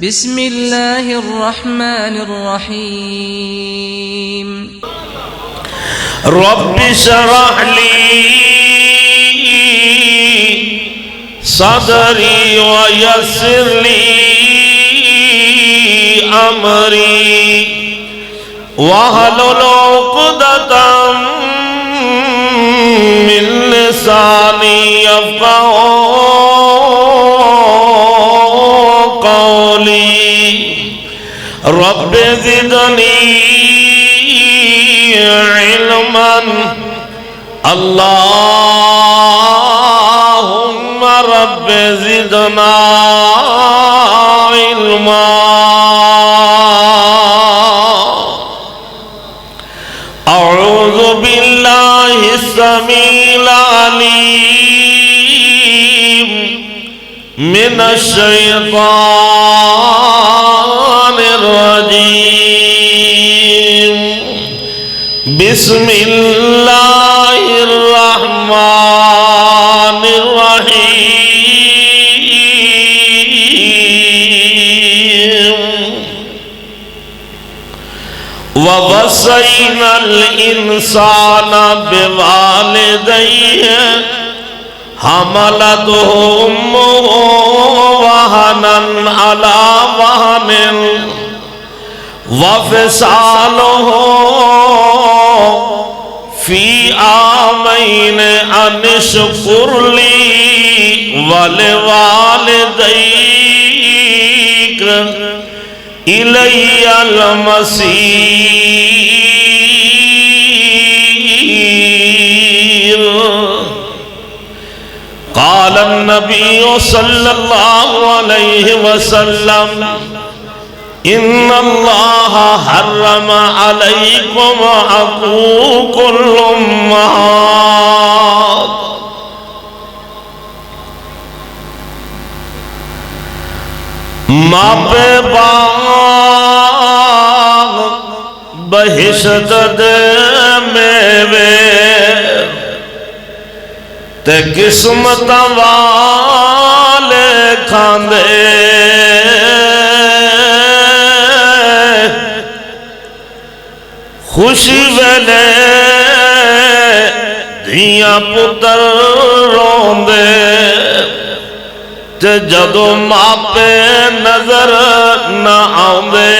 بسم اللہ الرحمن الرحیم رب اشرح لی صدری ویسر لی امری واحلل عقدۃ من لسانی یفقهوا قولی رب زدنی علما اللہم رب زدنا علما اعوذ باللہ السمیع العلیم من الشیطان الرجیم بسم اللہ الرحمن الرحیم وَوَصَّيْنَا الْإِنسَانَ بِوَالِدَيْهِ حَمَلَتْهُ أُمُّهُ وَهْنًا عَلَى وَهْنٍ وَفِصَالُهُ فِي عَامَيْنِ أَنِ اشْكُرْ لِي وَلِوَالِدَيْكَ إِلَيَّ الْمَصِيرُ قال النبي صلى الله عليه وسلم إن الله حرم عليكم عقوق الأمهات ماں پہ باغ بہشت دے میوے تے قسمت والے کھاندے خوشی ویلے دھیاں پتر روندے تے جدو ماں پہ نظر نہ آندے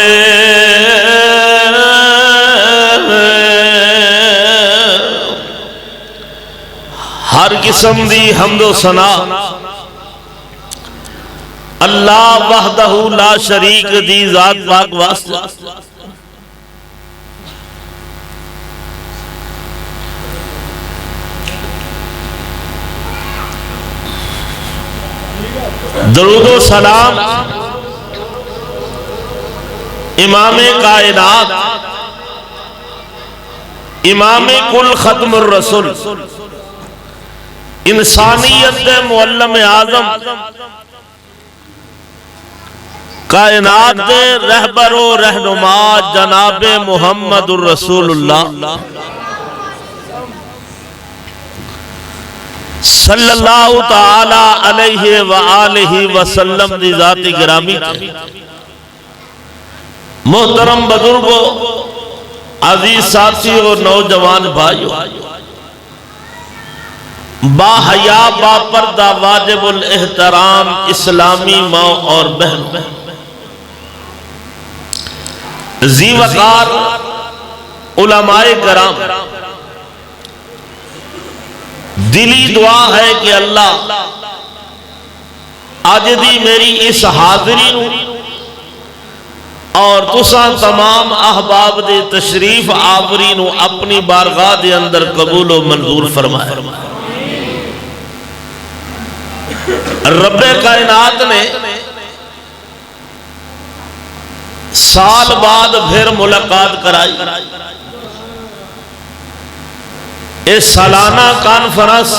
ہر قسم دی حمد و ثنا اللہ وحدہ لا شریک دی ذات پاک واسطے درود و سلام امام کائنات امام کل ختم الرسول انسانیت دے معلم اعظم کائنات دے رہبر و رہنما جناب محمد الرسول اللہ صلی اللہ تعالی علیہ وآلہ وسلم دی ذات گرامی محترم بزرگوں عزیز ساتھی اور نوجوان بھائیوں با حیا با پردہ واجب الاحترام اسلامی ماں اور بہن ذی وقار علماء کرام دلی دعا ہے کہ اللہ آج دی میری اس حاضری اور تساں تمام احباب دے تشریف آوری نو اپنی بارگاہ دے اندر قبول و منظور فرمائے رب کائنات نے سال بعد پھر ملاقات کرائی اس سالانہ کانفرنس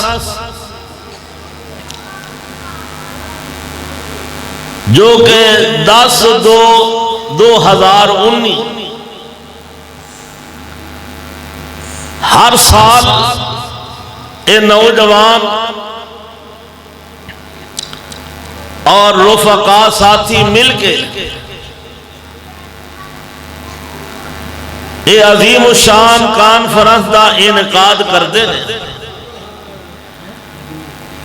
جو کہ 10/2/2019 ہر سال اے نوجوان اور رفقا ساتھی مل کے یہ عظیم الشان کانفرنس دا انعقاد کرتے ہیں۔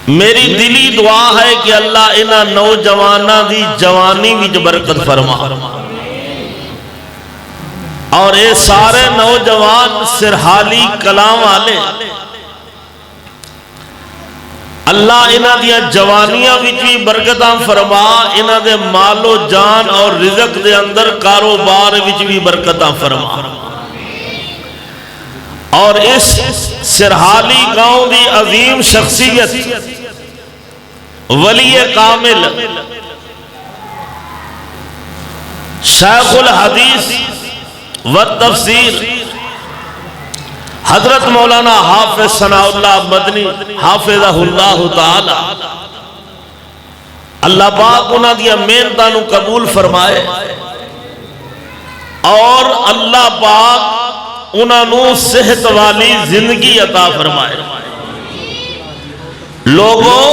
میری دلی دعا ہے کہ اللہ انہاں نوجواناں دی جوانی وچ برکت فرما، اور یہ سارے نوجوان سرحالی کلام والے اللہ انہاں دیا جوانیاں وچ بھی برکتاں فرما، انہاں دے مال و جان اور رزق دے اندر کاروبار وچ بھی برکتاں فرما، اور اس سرحالی گاؤں دی عظیم شخصیت ولی کامل شیخ الحدیث والتفسیر حضرت مولانا حافظ ثناء اللہ مدنی حافظہ اللہ تعالی اللہ پاک انہاں دیا محنتاں نو قبول فرمائے، اور اللہ پاک انہاں نو صحت والی زندگی عطا فرمائے۔ لوگوں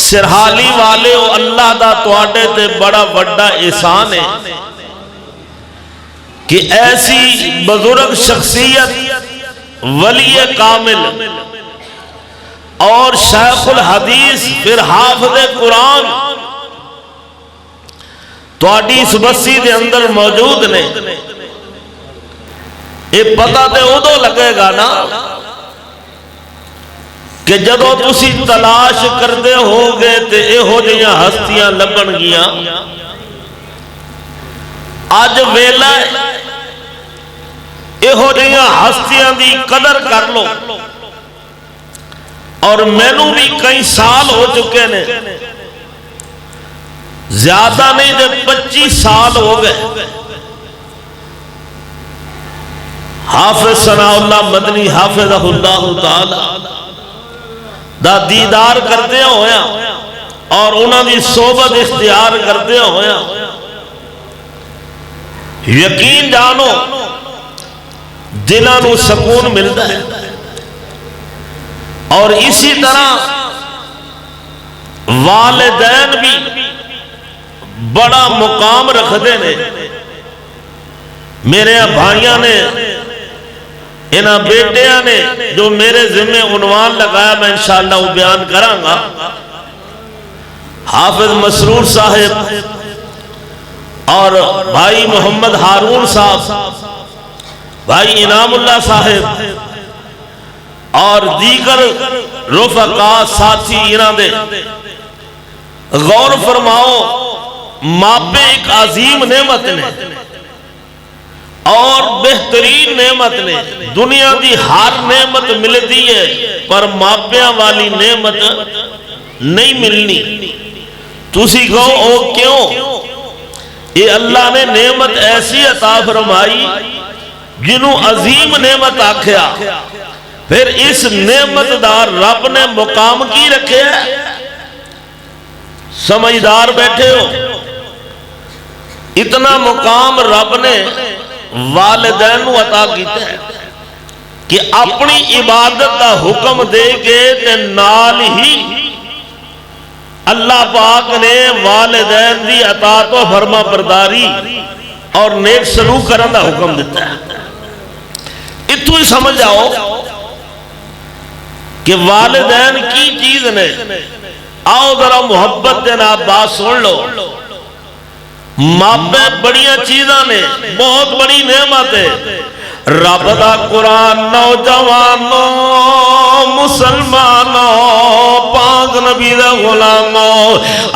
سرحالی والے ہو، اللہ دا تواڈے تے بڑا بڑا احسان ہے کہ ایسی بزرگ شخصیت ولی کامل اور شیخ الحدیث پھر حافظ قرآن تواڈی اس بستی دے اندر موجود نے۔ یہ پتہ تے ادو لگے گا نا کہ جدو تسی تلاش کرتے ہو گے تے ایہو جیاں ہستیاں لبن گیاں۔ آج ویلا ایہو جیاں ہستیاں دی قدر کر لو، اور مینوں بھی کئی سال ہو چکے نے، زیادہ نہیں دے 25 سال ہو گئے حافظ ثناء اللہ مدنی حافظہ اللہ تعالی دا دیدار کرتے ہویا اور انہاں دی صحبت اختیار کرتے ہویا، یقین جانو دلاں نو سکون ملتا ہے۔ اور اسی طرح والدین بھی بڑا مقام رکھتے ہیں۔ میرے بھائیاں نے انہاں بیٹیاں نے جو میرے ذمہ عنوان لگایا میں انشاءاللہ وہ بیان کراں گا۔ حافظ مسرور صاحب اور بھائی محمد ہارون صاحب، بھائی انعام اللہ صاحب اور دیگر رفقا ساتھی انہاں دے غور فرماؤ، ماپے ایک عظیم نعمت نے اور بہترین نعمت نے۔ دنیا دی ہر نعمت ملتی ہے پر ماپیاں والی نعمت نہیں ملنی۔ تسی کہو او کیوں؟ یہ اللہ نے نعمت ایسی عطا فرمائی جنہوں عظیم نعمت آکھیا، پھر اس نعمت دار رب نے مقام کی رکھے ہے۔ سمجھدار بیٹھے ہو، اتنا مقام رب نے والدین عطا کیتا ہے کہ اپنی عبادت دا حکم دے کے تے نال ہی اللہ پاک نے والدین دی اطاعت و فرما برداری اور نیک سلوک کرن دا حکم دیتا ہے۔ اتو ہی سمجھ جاؤ کہ والدین کی چیز نے۔ آؤ ذرا محبت دینا بات سن لو، ماپے بڑیاں چیزاں نے، بہت بڑی نعمت ہے۔ رب دا قرآن نوجوانوں مسلمانوں پاک نبی دا غلاموں،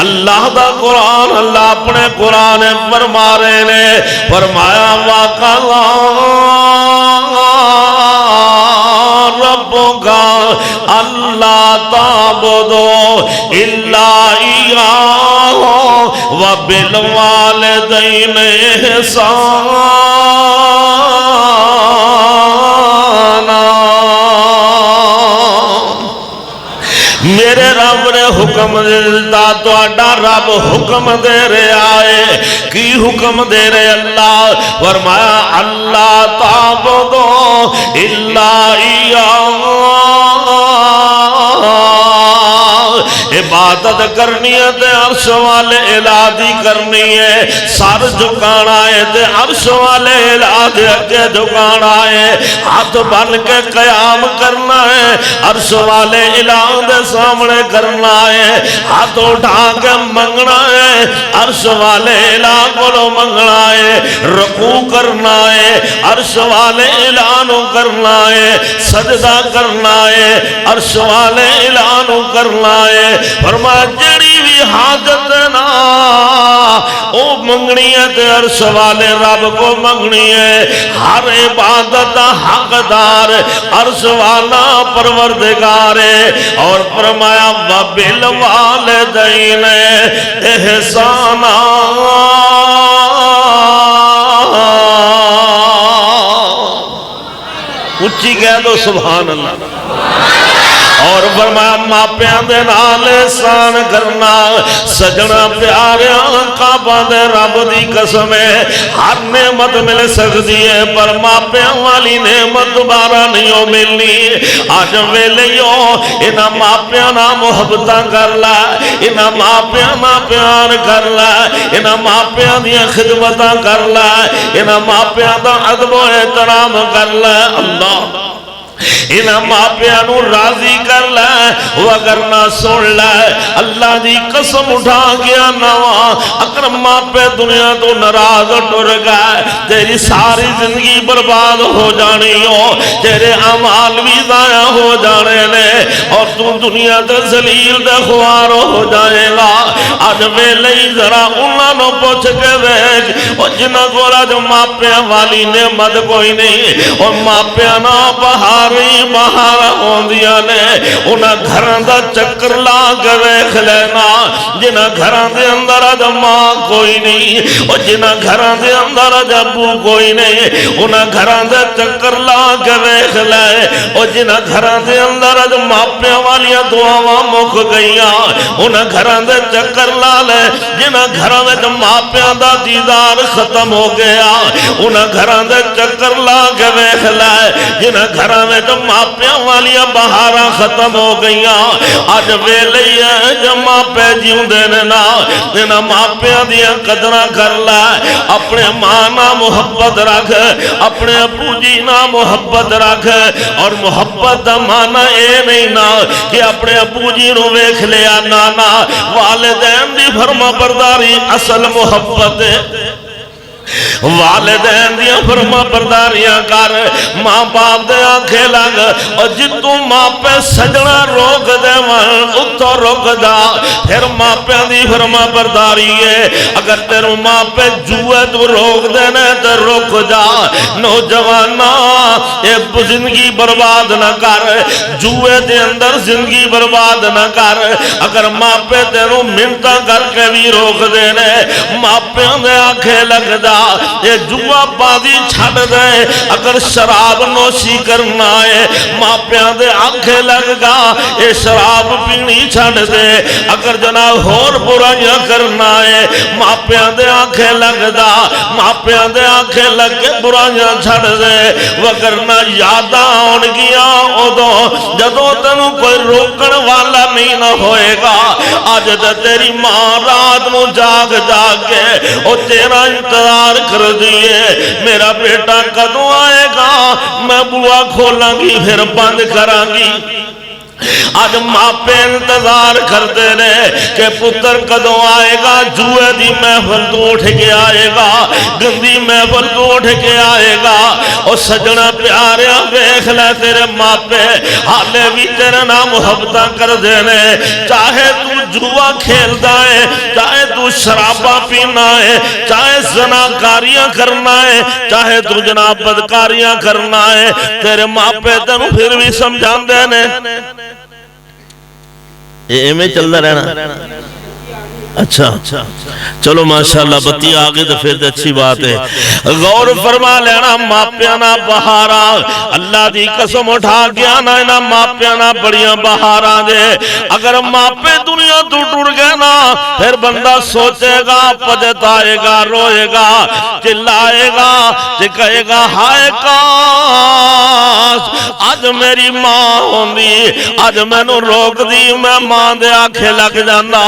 اللہ دا قرآن اللہ اپنے قرآن فرما رہے نے، فرمایا وَقَضَى رَبُّكَ أَلَّا تَعْبُدُوا إِلَّا إِيَّاهُ وَبِالْوَالِدَيْنِ إِحْسَانًا۔ میرے رب نے حکم دیتا تو اڈا رب حکم دے رہے آئے، کی حکم دے رہے اللہ؟ فرمایا اللہ تعبدو الا ایاہ، عبادت عبادت کرنی ہے تے عرش والے الہ دی کرنی ہے، سر جھکانا ہے تے عرش والے الہ دے اگے جھکانا ہے، ہاتھ بن کے قیام کرنا ہے عرش والے الہ دے سامنے کرنا ہے، ہاتھ اٹھا کے منگنا ہے عرش والے الہ کو منگنا ہے، رکوع کرنا ہے عرش والے الہ نو کرنا ہے، سجدہ کرنا ہے عرش والے الہ نو کرنا ہے۔ فرمایا جڑی بھی حاجت نا او منگنی ہے تے عرش والے رب کو منگنی ہے، ہر عبادت حقدار عرش والا پروردگار ہے۔ اور فرمایا وَبِالْوَالِدَيْنِ إِحْسَانًا، اچھی کہہ دو سبحان اللہ۔ اور فرمایا ماپیاں دے نال احسان کرنا، سجنا پیاریاں کعبہ دے رب دی قسم ہے ہر نعمت مل سکتی ہے پر ماپیاں والی نعمت دوبارہ نہیں ہو ملنی۔ آج ویلیو انہاں ماپیاں نہ محبتاں کر لا، انہاں ماپیاں نہ پیار کر لا، انہاں ماپیاں دیاں خدمتاں کر لا، انہاں ماپیاں دا ادب و احترام کر لا۔ اللہ انہاں ماپیاں نو راضی کر لے، وگرنہ سن لے اللہ دی قسم اٹھا گیا نواں اگر ماپے دنیا تو ناراض ٹر گئے تیری ساری زندگی برباد ہو جانی ہو، تیرے اعمال بھی ضائع ہو جانے نے اور تو دنیا تے ذلیل تے خوار ہو جائے گا۔ آج ویلے ذرا انہاں نو پوچھ کے دیکھ اور جنہاں کو آج ماپیاں والی نعمت کوئی نہیں، اور ماپیاں نہ بہار باہر ہوندیاں نے انہاں گھراں دا چکر لا کے ویکھ لینا، جنہاں گھراں دے اندر اج ماں کوئی نہیں اور جنہاں گھراں دے اندر اج ابو کوئی نہیں، انہاں گھراں دے چکر لا کے ویکھ لے، اور جنہاں گھراں دے اندر اج ماپیاں والیاں دعاواں مک گئیاں انہاں گھراں دے چکر لا لے، جنہاں گھراں وچ ماپیاں دا دیدار ختم ہو گیا انہاں گھراں دے چکر لا کے ویکھ لے، جنہاں گھراں جو ماپیاں والیاں بہاراں ختم ہو گئیاں آج ویلے ہے جو ماپے جیوں دینے نا انہاں ماپیاں دیاں قدرہ کر لے، اپنے ماں نا محبت رکھ، اپنے ابو جی نا محبت رکھ، اور محبت دا مانا اے نہیں نا کہ اپنے ابو جی نو ویکھ لیا، نانا والدین دی فرما برداری اصل محبت ہے۔ والدین دیا فرما برداریاں کر، ماں باپ دے آنکھیں لگ، اور جتوں ماں پہ سجنا روک دے اتو روک دا، پھر ماں پہ دی فرما برداری ہے۔ اگر تیرو ماں پہ جوئے تو روک دینے تو روک جا، نوجوانا ایک زندگی برباد نہ کر، جوئے دے اندر زندگی برباد نہ کر۔ اگر ماں پہ تیرو منتہ کر کے بھی روک دینے، ماں پہ دے آنکھیں لگ دا، یہ جوا بازی چھڑ دے، اگر شراب نوشی کرنا ہے ماپیاں دے آنکھیں لگ گا، یہ شراب پینی چھڑ دے، اگر جناب اور برائیاں کرنا ہے ماپیاں دے آنکھیں لگ دا، ماپیاں دے آنکھیں لگ کے برائیاں چھڑ دے، وگرنہ یاداں آن گیا ادو جدو تنو کوئی روکن والا نہیں نہ ہوئے گا۔ آج دے تیری ماں رات نو جاگ جاگ کے او تیرا انتظار کر دیئے، میرا بیٹا کدوں آئے گا، میں بوا کھولاں گی پھر بند کراں گی۔ آج ماں پہ انتظار کرتے رہے کہ پتر کدوں آئے گا، جوئے دی محفل تو اٹھ کے آئے گا، گندی محفل تو اٹھ کے آئے گا۔ اور سجنا پیاریا ویکھ لے تیرے ماں پہ حالے بھی تیرے نام محبتاں کر دینے، چاہے تو جوا کھیلدا ہے، چاہے تو شرابہ پینا ہے، چاہے زناکاریاں کرنا ہے، چاہے تو جناب بدکاریاں کرنا ہے، تیرے ماں پہ تینوں پھر بھی سمجھان دینے۔ یہ میں چلتا رہنا اچھا چلو ماشاءاللہ بتی آگے تو پھر اچھی بات ہے. غور فرما لینا ماپیانا بہارا اللہ دی قسم اٹھا گیا نا اینا ماپیانا بڑیاں بہارا دے. اگر ماپے دنیا تو ٹوٹ گئے نا پھر بندہ سوچے گا پجتائے گا روئے گا چلائے گا کہے گا ہائے کاش آج میری ماں ہوندی آج میں نو روک دی میں ماں دے آنکھیں لگ جانا.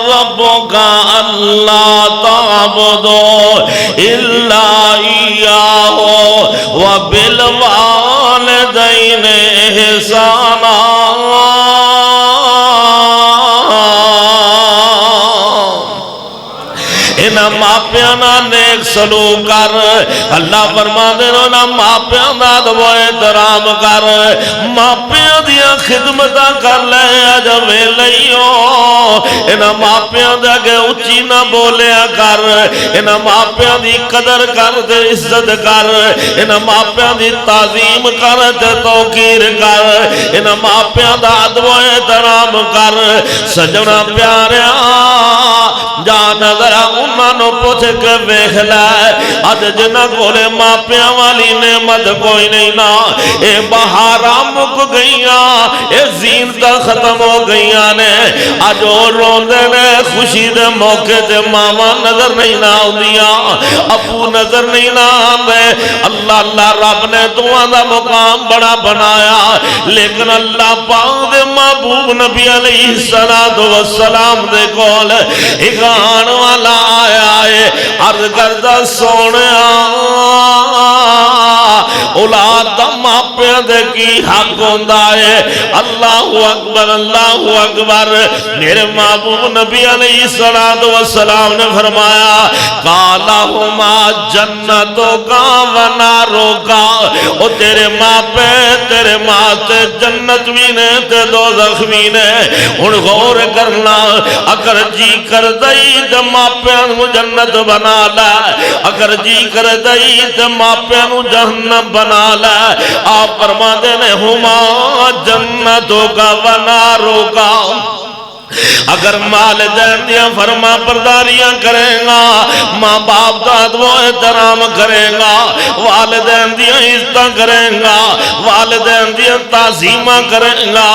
ربک اللہ تعبدوا الا ایاہ وبالوالدین احسانا. انہاں ماپیانا نیک سلوک کر. اللہ فرما دے نا ماپیانا ادب و احترام کر ماپیاں دیا خدمتاں کر لے اج ویلیو. انہاں ماپیاں دے اگے اچھی نہ بولیا کر. انہاں ماپیاں دی قدر کر تے عزت کر. انہاں ماپیاں دی تعظیم کر تے توقیر کر. انہاں ماپیاں دا ادب و احترام کر. سجنا پیاریا جا نظر انہاں نو پوچھ کے ویکھ لے اج جنہاں کولے ماپیاں والی نعمت کوئی نہیں نا. اے بہاراں مک گئیاں اے زینتاں ختم ہو گئیاں نے. اج او روندے نے خوشی دے موقع تے ماواں نظر نہیں نہ آندیاں ابو نظر نہیں نہ آندے. اللہ اللہ رب نے دعا دا مقام بڑا بنایا لیکن اللہ پاک دے محبوب نبی علیہ السلام دے کول ایک آن والا آیا ہے عرض کردہ سونیا اولاد دا ماپیاں دے کی حق ہوندا ہے. اللہ اکبر اللہ اکبر. میرے محبوب نبی علیہ السلام نے فرمایا قالہما جنتوں کا وناروں کا. او تیرے ماپے تیرے ماتے جنت بھی نے تے دوزخ بھی نے. ان غور کرنا اگر جی کر دئی تے ماپیاں نو جنت بنا لے اگر جی کر دئی تے ماپیاں نو جہنم بنا لے. آپ فرما دینے ہما جنتوں کا وناروں کا. اگر والدین دیا فرما برداریاں کریں گا ماں باپ دا ادب و احترام کریں گا والدین دیا عزت کریں گا والدین دیا تعظیمہ کریں گا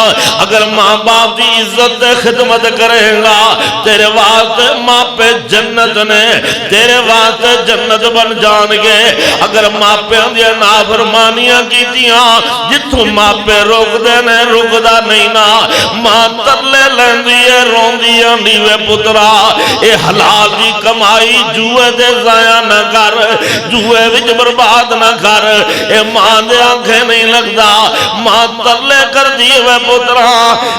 اگر ماں باپ دی عزت خدمت کریں گا تیرے واسطے ماں پہ جنت نے تیرے واسطے جنت بن جان گے. اگر ماں پہ دیا نافرمانیاں کی دیا جتوں ماں پہ روک دینے رکدا نہیں نا. ماں ترلے لیندی روندی آندی وے پترا اے حلال دی کمائی جوئے دے ضائع نہ کر جوئے وچ برباد نہ کر. اے ماں دے آنکھیں نہیں لگدا ماں ترلے کر دی وے پترا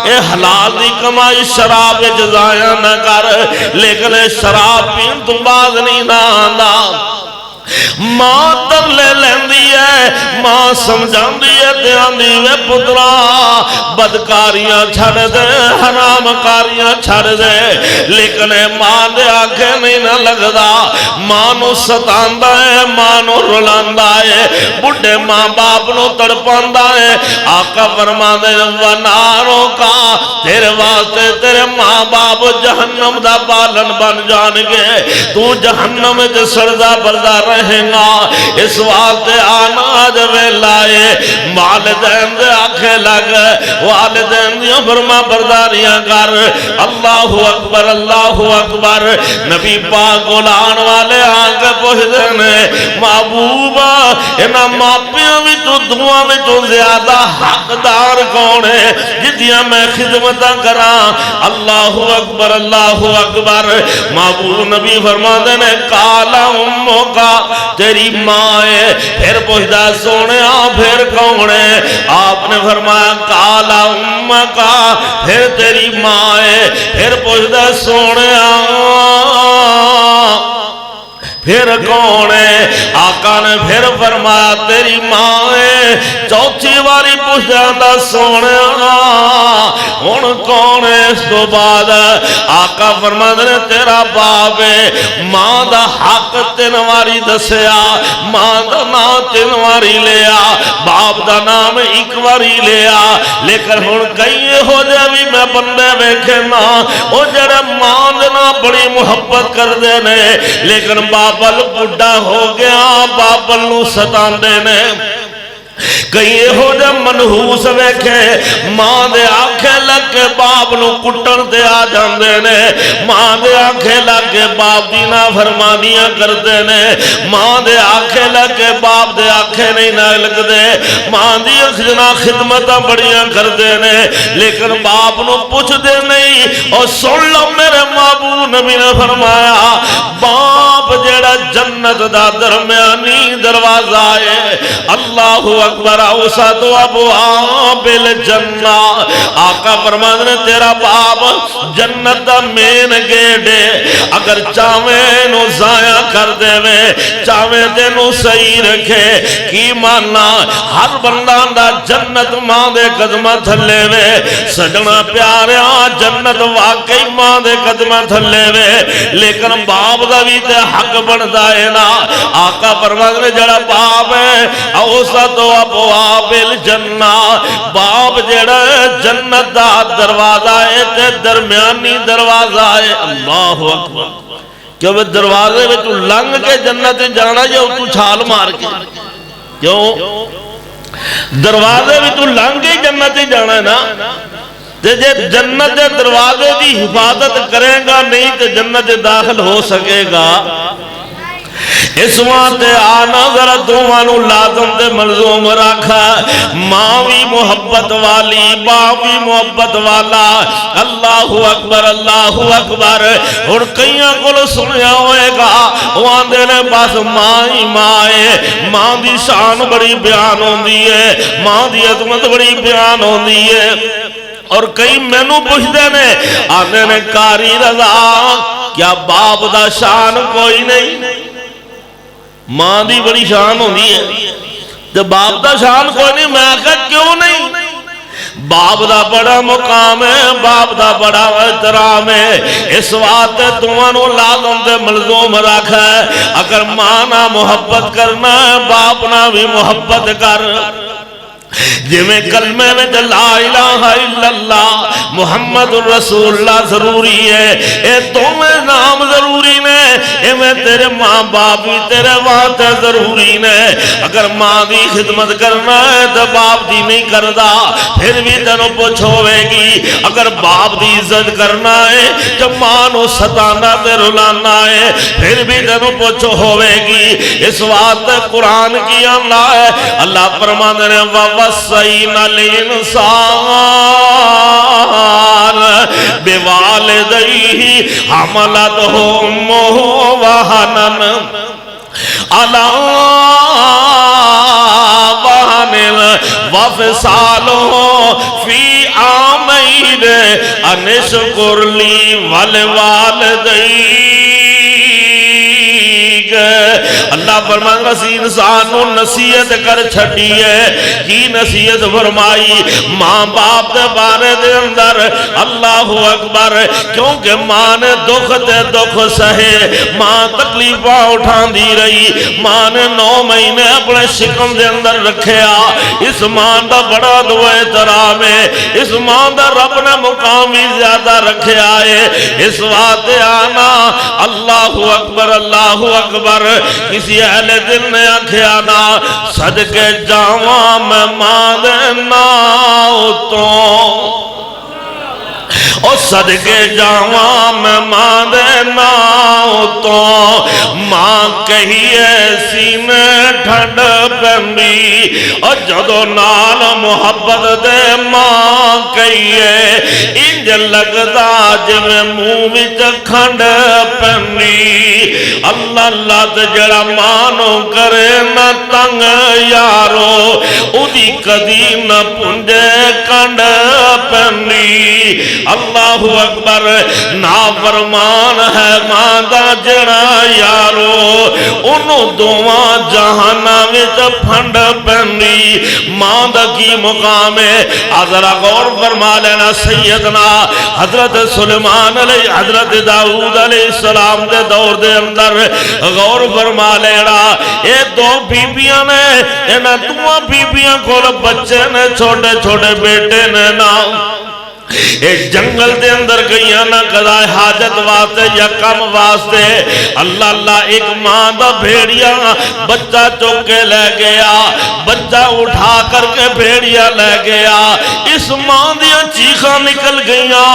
اے حلال دی کمائی شراب وچ ضائع نہ کر. لیکن شراب پین تو باز نہیں نہ آندا. ماں ترلے لیندی ہے ماں سمجھاندی ہے تے آندی وے پترا بدکاریاں چھڑ دے حرام کاریاں چھڑ دے. لیکن ماں دے آنکھیں نہیں نہ لگدا ماں نو ستاندا ہے ماں نو رلاندا ہے بڑھے ماں باپ نو تڑپاندا ہے. آقا فرما دے وناروں کا تیرے واسطے تیرے ماں باپ جہنم دا بالن بن جان گے. تو جہنم وچ سڑدا بلدا رہے گا. اس واسطے آنا آج ویلائے والدین دے آنکھیں لگ والدین دیا فرما برداریاں کر. اللہ اکبر اللہ اکبر. نبی پاک گولان والے آنکھ پوچھتے ہیں محبوبہ انہاں ماپیاں بھی تو دعا میں تو زیادہ حقدار کون ہے جدیاں میں خدمتاں کران. اللہ اکبر اللہ اکبر. محبوب نبی فرما دینے کالا اموں کا تیری ماں ہے. پھر پوچھتا سونے پھر کون ہے. آپ نے فرمایا کالا امہ کا پھر تیری ماں ہے. پھر پوچھتا سونے پھر کون ہے. آقا نے پھر فرمایا تیری ماں ہے چوتھی واری پوچھدا سونے ہن کون ہے؟ اس تو بعد آقا فرماندے نے تیرا باپ ہے، ماں دا حق 3 واری دسیا، ماں دا نام 3 واری لیا، باپ دا نام 1 واری لیا، لیکن ہن کئی ہو جائے بھی میں بندے ویکھے نا او جڑے ماں دے نال بڑی محبت کردے نے لیکن بابل بڈھا ہو گیا بابل نو ستاندے نے۔ کئی ہو جا منحوس ویکھے ماں دے آنکھیں لگ کے باپ نو کٹن دے آ جاندے نے، ماں دے آنکھیں لگ کے باپ دی نافرمانیاں کردے نے، ماں دے آنکھیں لگ کے باپ دے آنکھیں نہیں نہ لگ دے، ماں دی اخجنا خدمتاں بڑیاں کردے نے لیکن باپ نو پوچھ دے نہیں۔ اور سن لو میرے معبود نبی نے فرمایا باپ جیڑا جنت دا درمیانی دروازہ ہے، اللہ اکبر اوسط ابواب الجنہ، آقا فرماتے ہیں تیرا باپ جنت دا مین گیٹ ہے، اگر چاہویں نو ضائع کر دے وے چاہویں دے نو صحیح رکھے کی ماننا ہر بندہ دا جنت ماں دے قدمہ تھلے وے سجنا پیاریا جنت واقعی ماں دے قدمہ تھلے وے لیکن باپ دا بھی تے حق بندا ہے نا۔ آقا فرماتے ہیں جڑا باپ ہے اوسط ابواب الجنہ، باپ جڑا جنت دا دروازہ ہے تے درمیانی دروازہ ہے۔ اللہ اکبر، کیوں وہ دروازے میں تو لنگ کے جنت جانا یا تو چھال مار کے؟ کیوں دروازے میں تو لنگ کے جنت جانا ہے نا؟ تے جے جنت دے دروازے دی حفاظت کرے گا نہیں تے جنت داخل ہو سکے گا۔ اس واسطے آنا ذرا دوانو لازم دے ملزوم رکھا، ماں بھی محبت والی باپ بھی محبت والا۔ اللہ اکبر اللہ اکبر۔ اور کئیاں کو سنیا ہوئے گا وہ آندے نے بس ماں ہی ماں ہے، ماں دی شان بڑی بیان ہوندی ہے، ماں دی عظمت بڑی بیان ہوندی ہے۔ اور کئی مینوں پوچھدے نے آندے نے کاری رضا کیا باپ دا شان کوئی نہیں؟ ماں دی بڑی شان ہوندی ہے تے باپ دا شان کوئی نہیں۔ میں کہا کیوں نہیں؟ باپ دا بڑا مقام ہے، باپ دا بڑا احترام ہے، اس واسطے تمہانوں لازم دے ملزوم رکھا ہے اگر ماں نہ محبت کرنا ہے باپ نہ بھی محبت کر۔ جی میں کلمے میں لا الہ الا اللہ محمد الرسول اللہ ضروری ہے، اے تمہیں نام ضروری نے، اے میں تیرے ماں باپ بھی تیرے واسطے ضروری نے۔ اگر ماں دی خدمت کرنا ہے تو باپ دی نہیں کردا پھر بھی تینوں پوچھ ہوئے گی، اگر باپ دی عزت کرنا ہے تو ماں نو ستانا تے رلانا ہے پھر بھی تینوں پوچھ ہوئے گی۔ اس واسطے قرآن کی اللہ ہے، اللہ فرماتے ہیں وَوَصَّيْنَا الْإِنسَانَ بِوَالِدَيْهِ حَمَلَتْهُ أُمُّهُ وَهْنًا عَلَى وَهْنٍ وَفِصَالُهُ فِي عَامَيْنِ أَنِ اشْكُرْ لِي وَلِوَالِدَيْكَ۔ اللہ فرمائے رسی انسان نو نصیحت کر چھٹی ہے، کی نصیحت فرمائی ماں باپ دے بارے دے اندر۔ اللہ اکبر، کیونکہ ماں نے دکھ تے دکھ سہے، ماں تکلیفہ اٹھان دی رہی، ماں نے 9 مہینے اپنے شکم دے اندر رکھیا، اس ماں دا بڑا دو احترام ہے، اس ماں دا رب نے مقامی زیادہ رکھیا ہے۔ اس واسطے آنا اللہ اکبر اللہ اکبر، کسی اہل دل نے آکھیا نا صدقے جاواں میں ماں دے ناؤ تو، او صدقے جاواں میں ماں دے ناؤ تو، ماں کہیے سینے ٹھنڈ پیندی، اور جدو نال محبت دے ماں کہیے انج لگدا جویں منہ وچ کھنڈ پیندی۔ اللہ اللہ تے جڑا ماں نو کرے نہ تنگ یارو اودی کدی نہ پنجے کنڈ پیندی۔ اللہ اکبر، نافرمان ہے ماں دا جڑا یارو انہوں دوواں جہاناں پھنڈ پہنی ماں دا کی مقام ہے ذرا غور فرما لینا سیدنا حضرت سلیمان علیہ حضرت داؤد علیہ السلام دے دور دے اندر غور فرما لینا اے دو بیبیاں نے انہاں دو بیبیاں کول بچے نے چھوٹے چھوٹے بیٹے نے نام ایک جنگل دے اندر گئیاں نہ قضائے حاجت واسطے یا کم واسطے اللہ اللہ ایک ماں دا بھیڑیا بچہ چوک کے لے گیا بچہ اٹھا کر کے بھیڑیا لے گیا اس ماں دیا چیخاں نکل گئیاں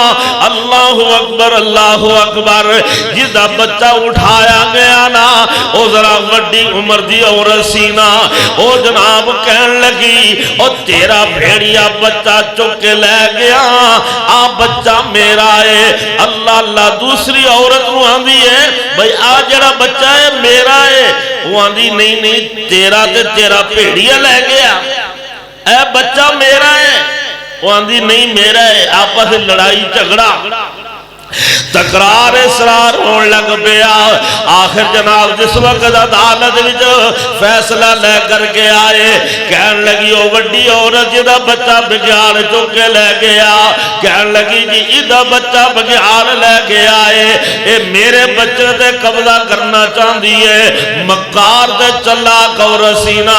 اللہ اکبر جدا بچہ اٹھایا گیا نا او ذرا وڈی عمر دی عورت سی نا او جناب کہن لگی او تیرا بھیڑیا بچہ چوک کے لے گیا بچہ میرا ہے اللہ اللہ دوسری عورت وہ آندھی ہے بھئی جڑا بچہ ہے میرا ہے وہ آندھی نہیں تیرا تے تیرا بھیڑیا لے گیا اے بچہ میرا ہے وہ آندھی نہیں میرا ہے آپس لڑائی جھگڑا تکرار اسرار ہون لگ پیا آخر جناب جس وقت عدالت وچ فیصلہ لے کر کے آئے کہن لگی او وڈی عورت جدا بچہ بگیار چک کے لے گیا کہن لگی جی ادا بچہ بگیار لے کے آئے اے میرے بچے تے قبضہ کرنا چاہندی ہے مکار تے چلا کورسینا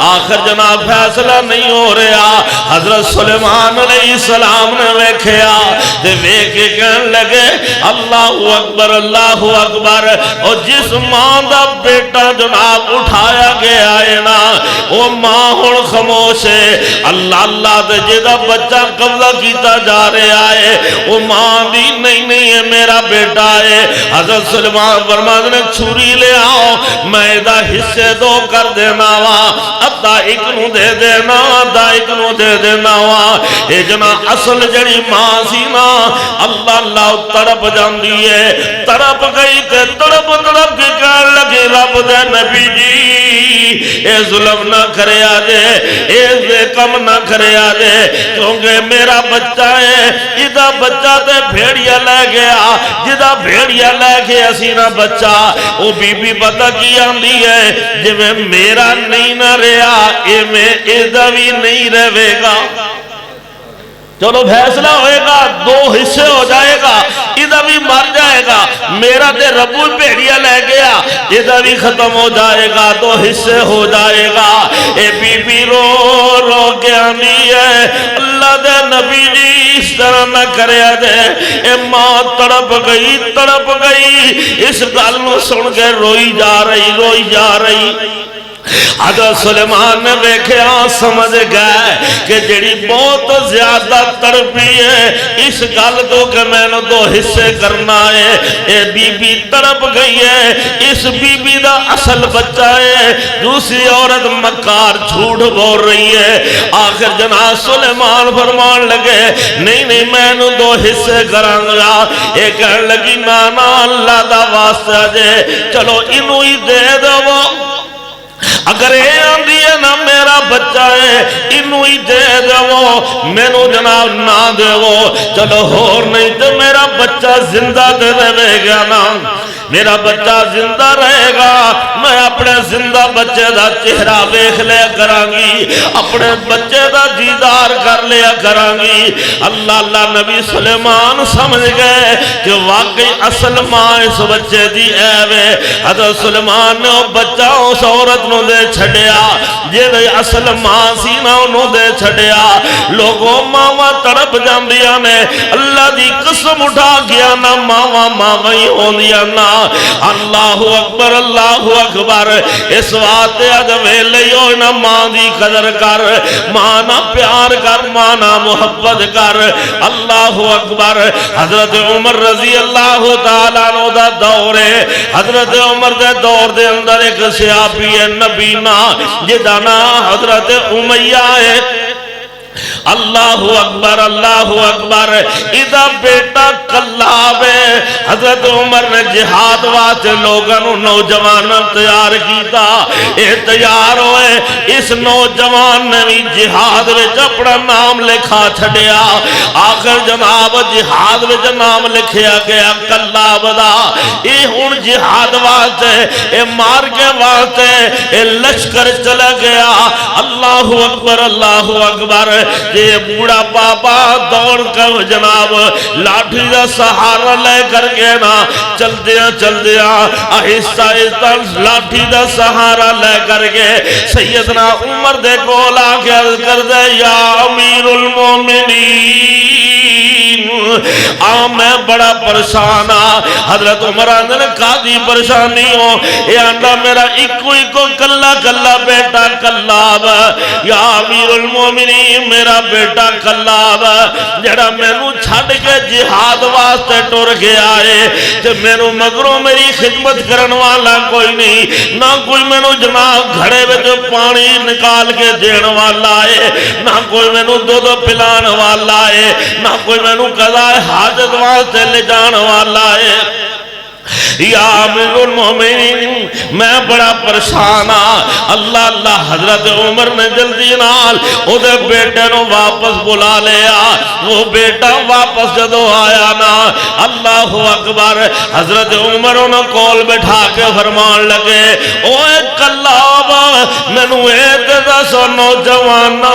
آخر جناب فیصلہ نہیں ہو رہا حضرت سلیمان علیہ السلام نے ویکھیا تے ویکھ کے کہن لگے اللہ اکبر اور جس ماں دا بیٹا جناب اٹھایا گیا ہے نا وہ ماں ہن خاموش ہے اللہ اللہ دے جدا بچہ قبضہ کیتا جا رہا ہے وہ ماں بھی نہیں ہے میرا بیٹا ہے حضرت سلیمان فرماتے نے چھری لے آؤ میں دا حصے دو کر دینا وا ادا ایک نو دے دینا ادا ایک نو دے دینا وا اے جنا اصل جڑی ماں سی نا اللہ اللہ تڑپ جاندی ہے تڑپ گئی تے تڑپ کے کہنے لگے رب دے نبی جی اے ظلم نہ کرے آجے اے کم نہ کرے آجے کیونکہ میرا بچہ ہے ادا بچہ تے بھیڑیا لے گیا جدا بھیڑیا لے گیا سینا بچہ وہ بی بی پتہ کی آندی ہے جب میرا نہیں نہ رہا اے میں ادا بھی نہیں رہے گا چلو فیصلہ ہوئے گا دو حصے ہو جائے گا ادھر بھی مر جائے گا میرا تے ربو بھیڑیا لے گیا ادھر بھی ختم ہو جائے گا دو حصے ہو جائے گا اے بی بی رو رو کے آنی ہے اللہ دے نبی جی اس طرح نہ کریا دے اے ماں تڑپ گئی اس گل نو سن کے روئی جا رہی حضرت سلیمان نے دیکھیا سمجھ گئے کہ جڑی بہت زیادہ تڑپی ہے اس گل کو کہ میں نے دو حصے کرنا ہے اے بی بی تڑپ گئی ہے اس بی بی دا اصل بچہ ہے دوسری عورت مکار جھوٹ بول رہی ہے آخر جناب سلیمان فرمان لگے نہیں میں نے دو حصے کرانگا اے کہنے لگی نانا اللہ دا واسطہ جے چلو انہوں ہی دے دو اگر اے آندھی ہے نا میرا بچہ ہے انہوں ہی دے دو میں نو جناب نہ دے وہ چلو ہور نہیں تو میرا بچہ زندہ دے دے گا نا میرا بچہ زندہ رہے گا میں اپنے زندہ بچے دا چہرہ دیکھ لیا کرانگی اپنے بچے دا دیدار کر لیا کرانگی اللہ اللہ نبی سلیمان سمجھ گئے کہ واقعی اصل ماں اس بچے دی ایوے حضرت سلیمان نے بچہ اس عورت نو دے چھڑیا جے اصل ماں سی نا انہوں دے چھڑیا لوگوں ماں تڑپ جاندیا نے اللہ دی قسم اٹھا گیا نا ماں ہی ہوں دیا نا اللہ اکبر اس واتے ادوے لیو نا ماں دی قدر کر ماں نا پیار کر ماں نا محبت کر اللہ اکبر حضرت عمر رضی اللہ تعالیٰ عنہ دا دور ہے حضرت عمر دے دور دے اندر ایک صحابی ہے نبینا جدانا حضرت امیہ ہے اللہ اکبر اللہ اکبر. ادا بیٹا کلا وے. حضرت عمر نے جہاد واسطے لوگوں نوجوانوں تیار کیتا. اے تیار ہوئے. اس نوجوان نے بھی جہاد وچ اپنا نام لکھا چھڈیا. آخر جناب جہاد وچ نام لکھیا گیا کلا بدا. اے ہن جہاد واسطے اے مار کے واسطے اے لشکر چلا گیا. اللہ اکبر اللہ اکبر. یہ بوڑھا بابا دوڑ کر جناب لاٹھی دا سہارا لے کر کے نا چل دیا آہستہ آہستہ لاٹھی دا سہارا لے کر کے سیدنا عمر دے کول آ کے عرض کر دے یا امیر المومنین میں بڑا پریشان ہاں. حضرت عمر نے قاضی پریشانی ہو. اے آندا میرا ایکو کلا کلا بیٹا کلاب. یا امیر المومنین میرا بیٹا کلاب جڑا مینوں چھڈ کے جہاد واسطے ٹر گیا ہے تے مینوں مگروں میری خدمت کرن والا کوئی نہیں. نہ کوئی مینوں جناب گھڑے وچ پانی نکال کے دین والا ہے, نہ کوئی مینوں دودھ پلان والا ہے, نہ کوئی مینوں قضاء حاجت واسطے لے جان والا ہے. یا امیر المومنین میں بڑا پریشان ہاں. اللہ اللہ. حضرت عمر نے جلدی نال او دے بیٹے نو واپس بلا لیا. وہ بیٹا واپس جدو آیا نا اللہ اکبر حضرت عمر انہوں کول بٹھا کے فرمان لگے اوے کلاب مینوں اے تے دس نوجوانا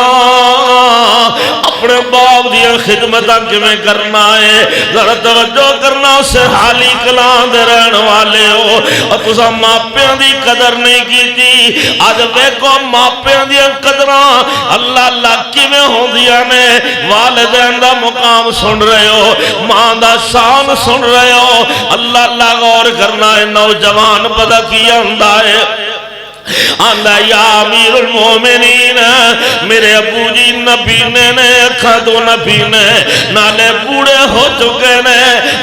اپنے باپ دی خدمتاں کیویں کرنا ہے. ذرا توجہ کرنا. اس حالی کلام دے رہن والے ہو اور تساں ماپیاں دی قدر نہیں کیتی. اج ویکھو ماپیاں دی قدراں اللہ اللہ کیویں ہوندیاں نے. والدین دا مقام سن رہے ہو, ماں دا شان سن رہے ہو. اللہ اللہ غور کرنا ہے. نوجوان پتہ کی ہوندا ہے آندا یا امیر المومنین میرے ابو جی نبی نے اکھاں تو نبی نے نالے بوڑھے ہو چکے نے.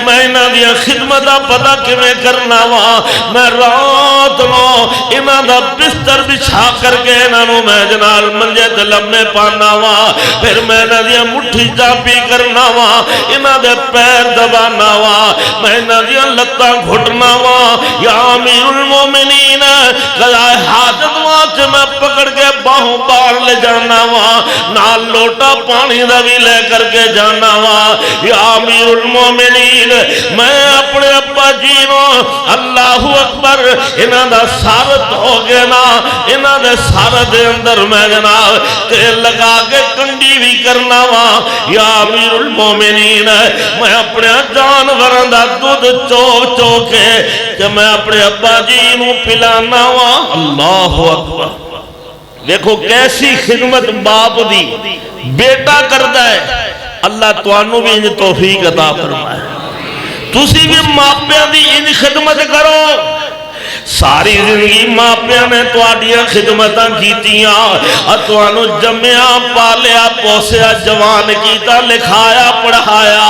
میں انہاں دی خدمت دا پتہ کیویں کرنا وا. میں رات نو انہاں دا بستر بچھا کر کے انہاں نو میں جنال منجے تے لمے پانا وا. پھر میں انہاں دی مٹھی چاپی کرنا وا, انہاں دے پیر دبانا وا, میں انہاں دی لتاں گھٹنا وا. یا امیر المومنین قضاء حاجت واسطے میں پکڑ کے باہوں بار لے جانا وا, نال لوٹا پانی دا بھی لے کر کے جانا وا. یا امیر المومنین میں اپنے ابا جی نو اللہ اکبر انہاں دا سارت ہو گیا نا, انہاں دے سارت دے اندر میں جناب تیل لگا کے کنڈی بھی کرنا وا. یا امیر المومنین میں اپنے جانوراں دا دودھ چوک چوک کے کہ میں اپنے ابا جی نو پلانا وا. اللہ اکبر. دیکھو کیسی خدمت باپ دی بیٹا کردا ہے. اللہ توانوں بھی ان توفیق عطا فرمائے. تسی بھی ماپیاں دی ان خدمت کرو. ساری زندگی ماپیاں نے تواڈیاں خدمتاں کیتیاں اور تانوں جمیا پالیا پوسیا جوان کیتا لکھایا پڑھایا.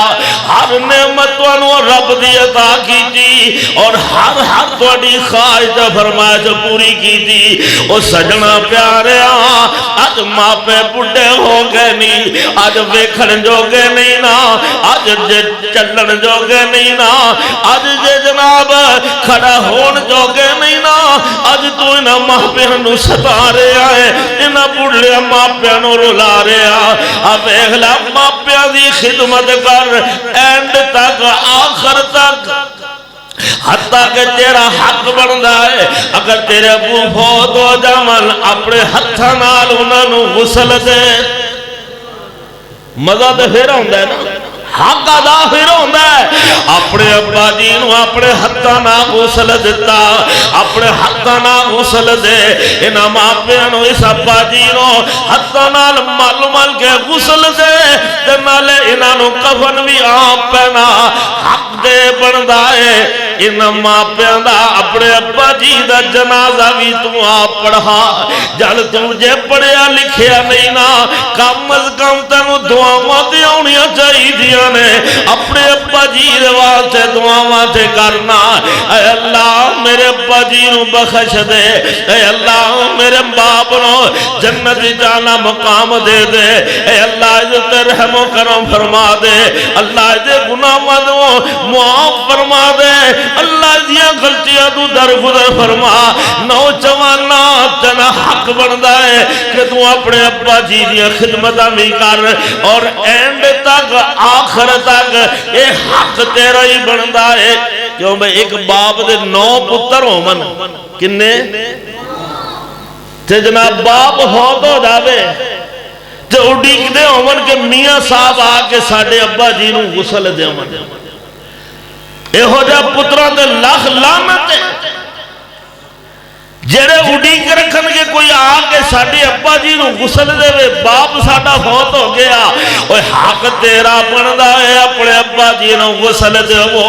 ہر نعمت تانوں رب دی عطا کیتی اور ہر تواڈی خواہش فرمائش پوری کیتی. او سجنا پیاریا اج ماپے بڈھے ہو گئے نہیں, اج ویکھن جوگے نہیں نا, اج چلن جوگے نہیں نا, اج جے جناب کھڑا ہون جوگے نہیں نا. اج تو انہاں ماپیاں نو ستا رہا ہے, انہاں بڑھڑے ماپیاں نو رلا رہا. اب ویکھ لے ماپیاں دی خدمت کر اینڈ تک آخر تک حتیٰ کہ تیرا حق بندا ہے. اگر تیرے ابو فوت ہو جاون اپنے ہتھاں نال انہاں نو غسل دے. مزہ تے پھر ہوندا ہے نا, حق ادا پھر ہوندا ہے. اپنے ابا جی نو اپنے ہتھاں نال غسل دتا, اپنے ہتھاں نال غسل دے. انہاں ماپیاں نو اس ابا جی نو ہتھاں نال مل مل کے غسل دے تے نالے انہاں نو کفن بھی آپ پہنا. حق دے بندا ہے. انہاں ماپیاں دا اپنے ابا جی دا جنازہ بھی تو آپ پڑھا جل تجھے پڑھیا لکھیا نہیں نا کم از کم تینوں دعاواں تے آنیاں چاہیدیاں نے اپنے ابا جی دے واسطے دعاواں تے کرنا اے اللہ میرے ابا جی نو بخش دے اے اللہ میرے باپ نو جنت جانا مقام دے دے اے اللہ عزت رحم و کرم فرما دے اللہ دے گناہ مدو معاف فرما دے اللہ دیا غلطیاں تو درگزر فرما نوجوانا تینا حق بندا ہے کہ تو اپنے ابا جی دیا خدمتاں بھی کر اور اینڈ تک آخر تک اے حق تیرا ہی بندا ہے کیوں بھئی ایک باپ دے 9 پتر ہومن کنے تے جناب باپ ہوت ہو جاوے تے اڈیک دے ہومن کہ میاں صاحب آکے ساڑھے ابا جی نو غسل دے ہومن اے ہو جا پتران دے لاکھ لانت ہے جڑے اڈیک رکھن کے کوئی آکے ساڑھے ابا جی نو غسل دے وے باپ ساڑھا ہوت ہو گیا اوہ حق تیرا بندہ ہے اپنے ابا جی نو غسل دے وہ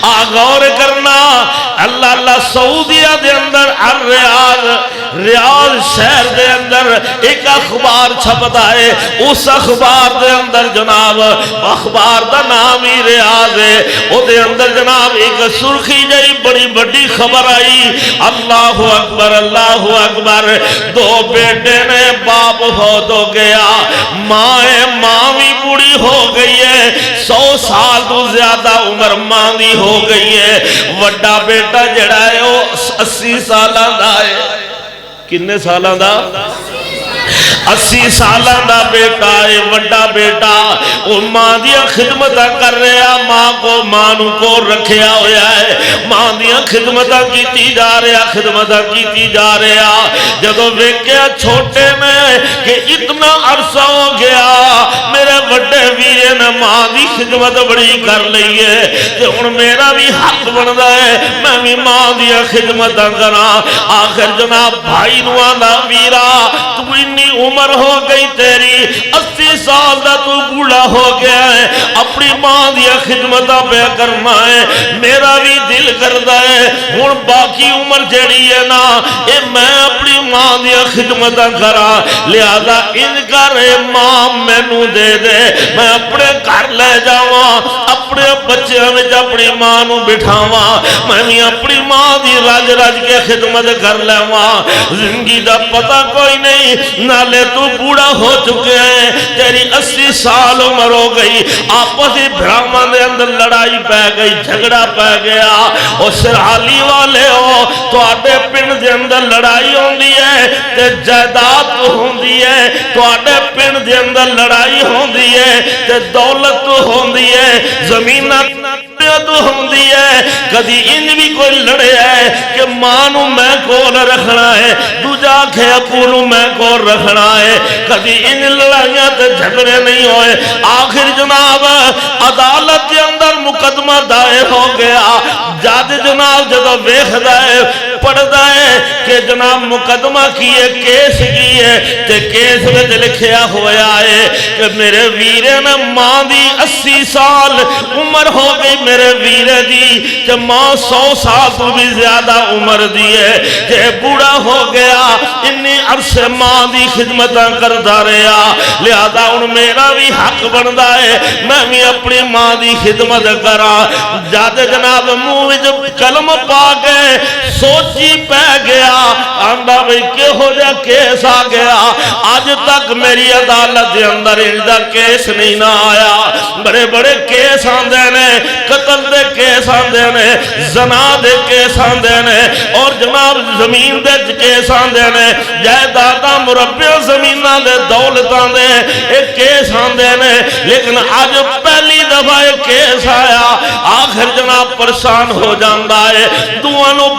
آغور کرنا اللہ اللہ سعودیہ دے اندر ریاض شہر دے اندر ایک اخبار چھپتا ہے اس اخبار دے اندر جناب اخبار دا نام ہی ریاض ہے او دے اندر جناب ایک سرخی جائی بڑی بڑی خبر آئی اللہ اکبر 2 بیٹے نے باپ فوت ہو گیا ماں بھی بوڑھی ہو گئی ہے 100 سال تو زیادہ عمر ماں دی ہو گئی ہے وڈا بیٹا جڑا ہے وہ 80 سالان دا ہے کنے سالان دا 80 سالان دا بیٹا ہے وڈا بیٹا وہ ماں دیا خدمتہ کر رہا ماں کو مانو کو رکھیا ہویا ہے ماں دیا خدمتہ کیتی جا رہا جدو ویکیا چھوٹے میں کہ اتنا عرصہ ہو گیا میرے وڈے ویرے نے ماں دی خدمت بڑی کر لئی ہے کہ ان میرا بھی حق بندا ہے میں بھی ماں دیا خدمتہ کرا آخر جناب بھائی نوانا ویرا تو انی عمر ہو گئی تیری 80 سال دا تو بوڑھا ہو گیا ہے اپنی ماں دیا خدمتہ پہ کرنا ہے میرا بھی دل کردا ہے ہن باقی عمر جڑی ہے نا اے میں اپنی ماں دیا خدمتہ کرا لہذا ان کر ماں مینوں دے دے میں اپنے گھر لے جاواں اپنے بچے میں اپنی ماں نو بٹھاواں میں بھی اپنی ماں دی رج کے خدمت کر لیواں زندگی دا پتہ کوئی نہیں نالے تو بوڑھا ہو چکے ہیں تیری 80 سال عمر ہو گئی آپسی بھراواں دے اندر لڑائی پہ گئی جھگڑا پہ گیا اور سرحالی والے ہو تو آٹے پنڈ دے اندر لڑائی ہوندی ہے تے جائیداد ہوندی ہے تو آٹے پنڈ دے اندر لڑائی ہوندی ہے تے دولت ہوندی ہے زمینہ تو ہوندی ہے کدی ان بھی کوئی لڑے ہے کہ مانو میں کول رکھنا ہے دوجا کھے اپونو میں کول رکھنا ہے کدی ان لڑائیاں تے جھگڑے نہیں ہوئے آخر جناب عدالت کے اندر مقدمہ دائر ہو گیا جاد جناب جدو ویکھدا ہے پڑھدا ہے کہ جناب مقدمہ کیے کیس کیے تے کیس میں لکھیا ہویا ہے کہ میرے ویرے نے ماں دی 80 سال عمر ہو گئی میرے ویرے دی کہ ماں 100 سال تو بھی زیادہ عمر دی ہے کہ بوڑھا ہو گیا انی عرصے ماں دی خدمتاں کرتا رہا لہذا ان میرا بھی حق بندا ہے میں بھی اپنی ماں دی خدمت کرا جاد جناب منہ جب کلم پا گئے سوچی پہ گیا آندہ بھئی کہ ہو جا کیس آ گیا آج تک میری عدالت دے اندر انجا کیس نہیں نہ آیا بڑے بڑے کیس آندے نے قتل دے کیس آندے نے زنا دے کیس آندے نے اور جناب زمین دے کیس آندے نے جائیداداں مربع زمیناں دے دولتاں دے ایک کیس آندے نے لیکن آج پہلی دفعہ ایک کیس آیا آخر جناب پریشان ہو جاندہ ہے دوانوں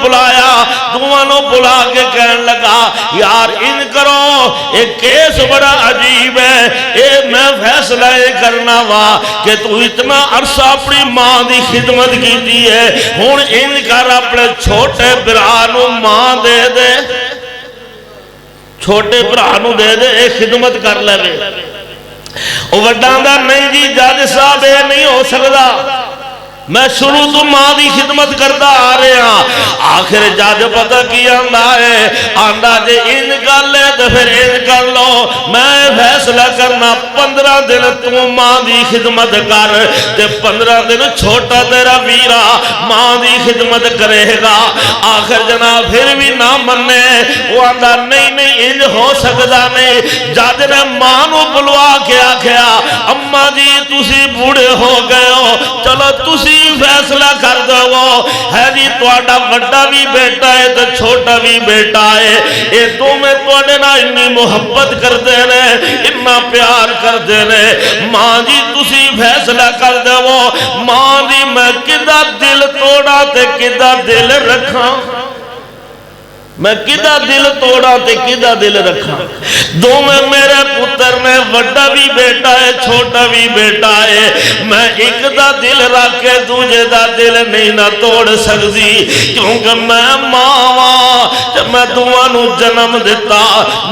بلا کے کہنے لگا یار ان کرو ایک کیس بڑا عجیب ہے اے میں فیصلہ کرنا وا کہ تو اتنا عرصہ اپنی ماں دی خدمت کی دی ہے ہون ان کر اپنے چھوٹے برانو ماں دے دے چھوٹے برانو دے دے ایک خدمت کر لے وہ وڈاندہ نہیں جی جاج صاحب اے نہیں ہو سکتا میں شروع تو ماں دی خدمت کرتا آ رہے ہیں. آخر جج پتہ کی آندا ہے, آندا جے ان گل ہے تو پھر ان کر لو, میں فیصلہ کرنا 15 دن تو ماں دی خدمت کر تے 15 دن چھوٹا تیرا ویرا ماں دی خدمت کرے گا. آخر جناب پھر بھی نہ مننے, وہ آندا نہیں نہیں انج ہو سکتا نہیں. جج نے ماں نو بلوا کے آکھیا اماں جی تسی بوڑھے ہو گئے ہو, چلو تسی فیصلہ کر دو ہے جی تہاڈا وڈا بھی بیٹا ہے تو چھوٹا بھی بیٹا ہے, یہ دونوں تہاڈے نال اتنی محبت کرتے ہیں اتنا پیار کرتے ہیں. ماں جی تسی فیصلہ کر دو ماں جی میں کدا دل توڑا تے کدا دل رکھاں, میں کدا دل توڑا تے کدا دل رکھا. دونوں میرے پتر نے وڈا بھی بیٹا ہے چھوٹا بھی بیٹا ہے, میں ایک دا دل رکھ کے دوجے دا دل نہیں نہ توڑ سکتی, کیونکہ میں ماں جب میں دعا نو جنم دیتا,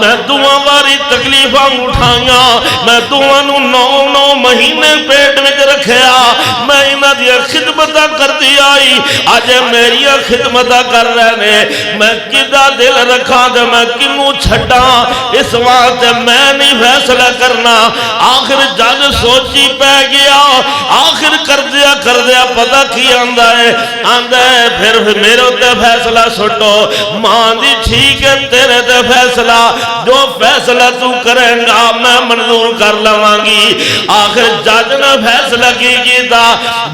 میں دعا باری تکلیفاں اٹھائیاں, میں دعا نو 9 مہینے پیٹ میں رکھیا, میں انہاں دی خدمتاں کرتی آئی, آج میری خدمتاں کر رہے ہیں. میں دل رکھا دے میں کنوں چھڑا, اس وقت میں نہیں فیصلہ کرنا. آخر جج سوچی پہ گیا, آخر کر دیا پتہ کی آندہ ہے پھر میرے تے فیصلہ سٹو. ماں دی ٹھیک ہے تیرے تے فیصلہ, جو فیصلہ تو کریں گا میں منظور کر لواں گی. آخر جج نے فیصلہ کی تھا.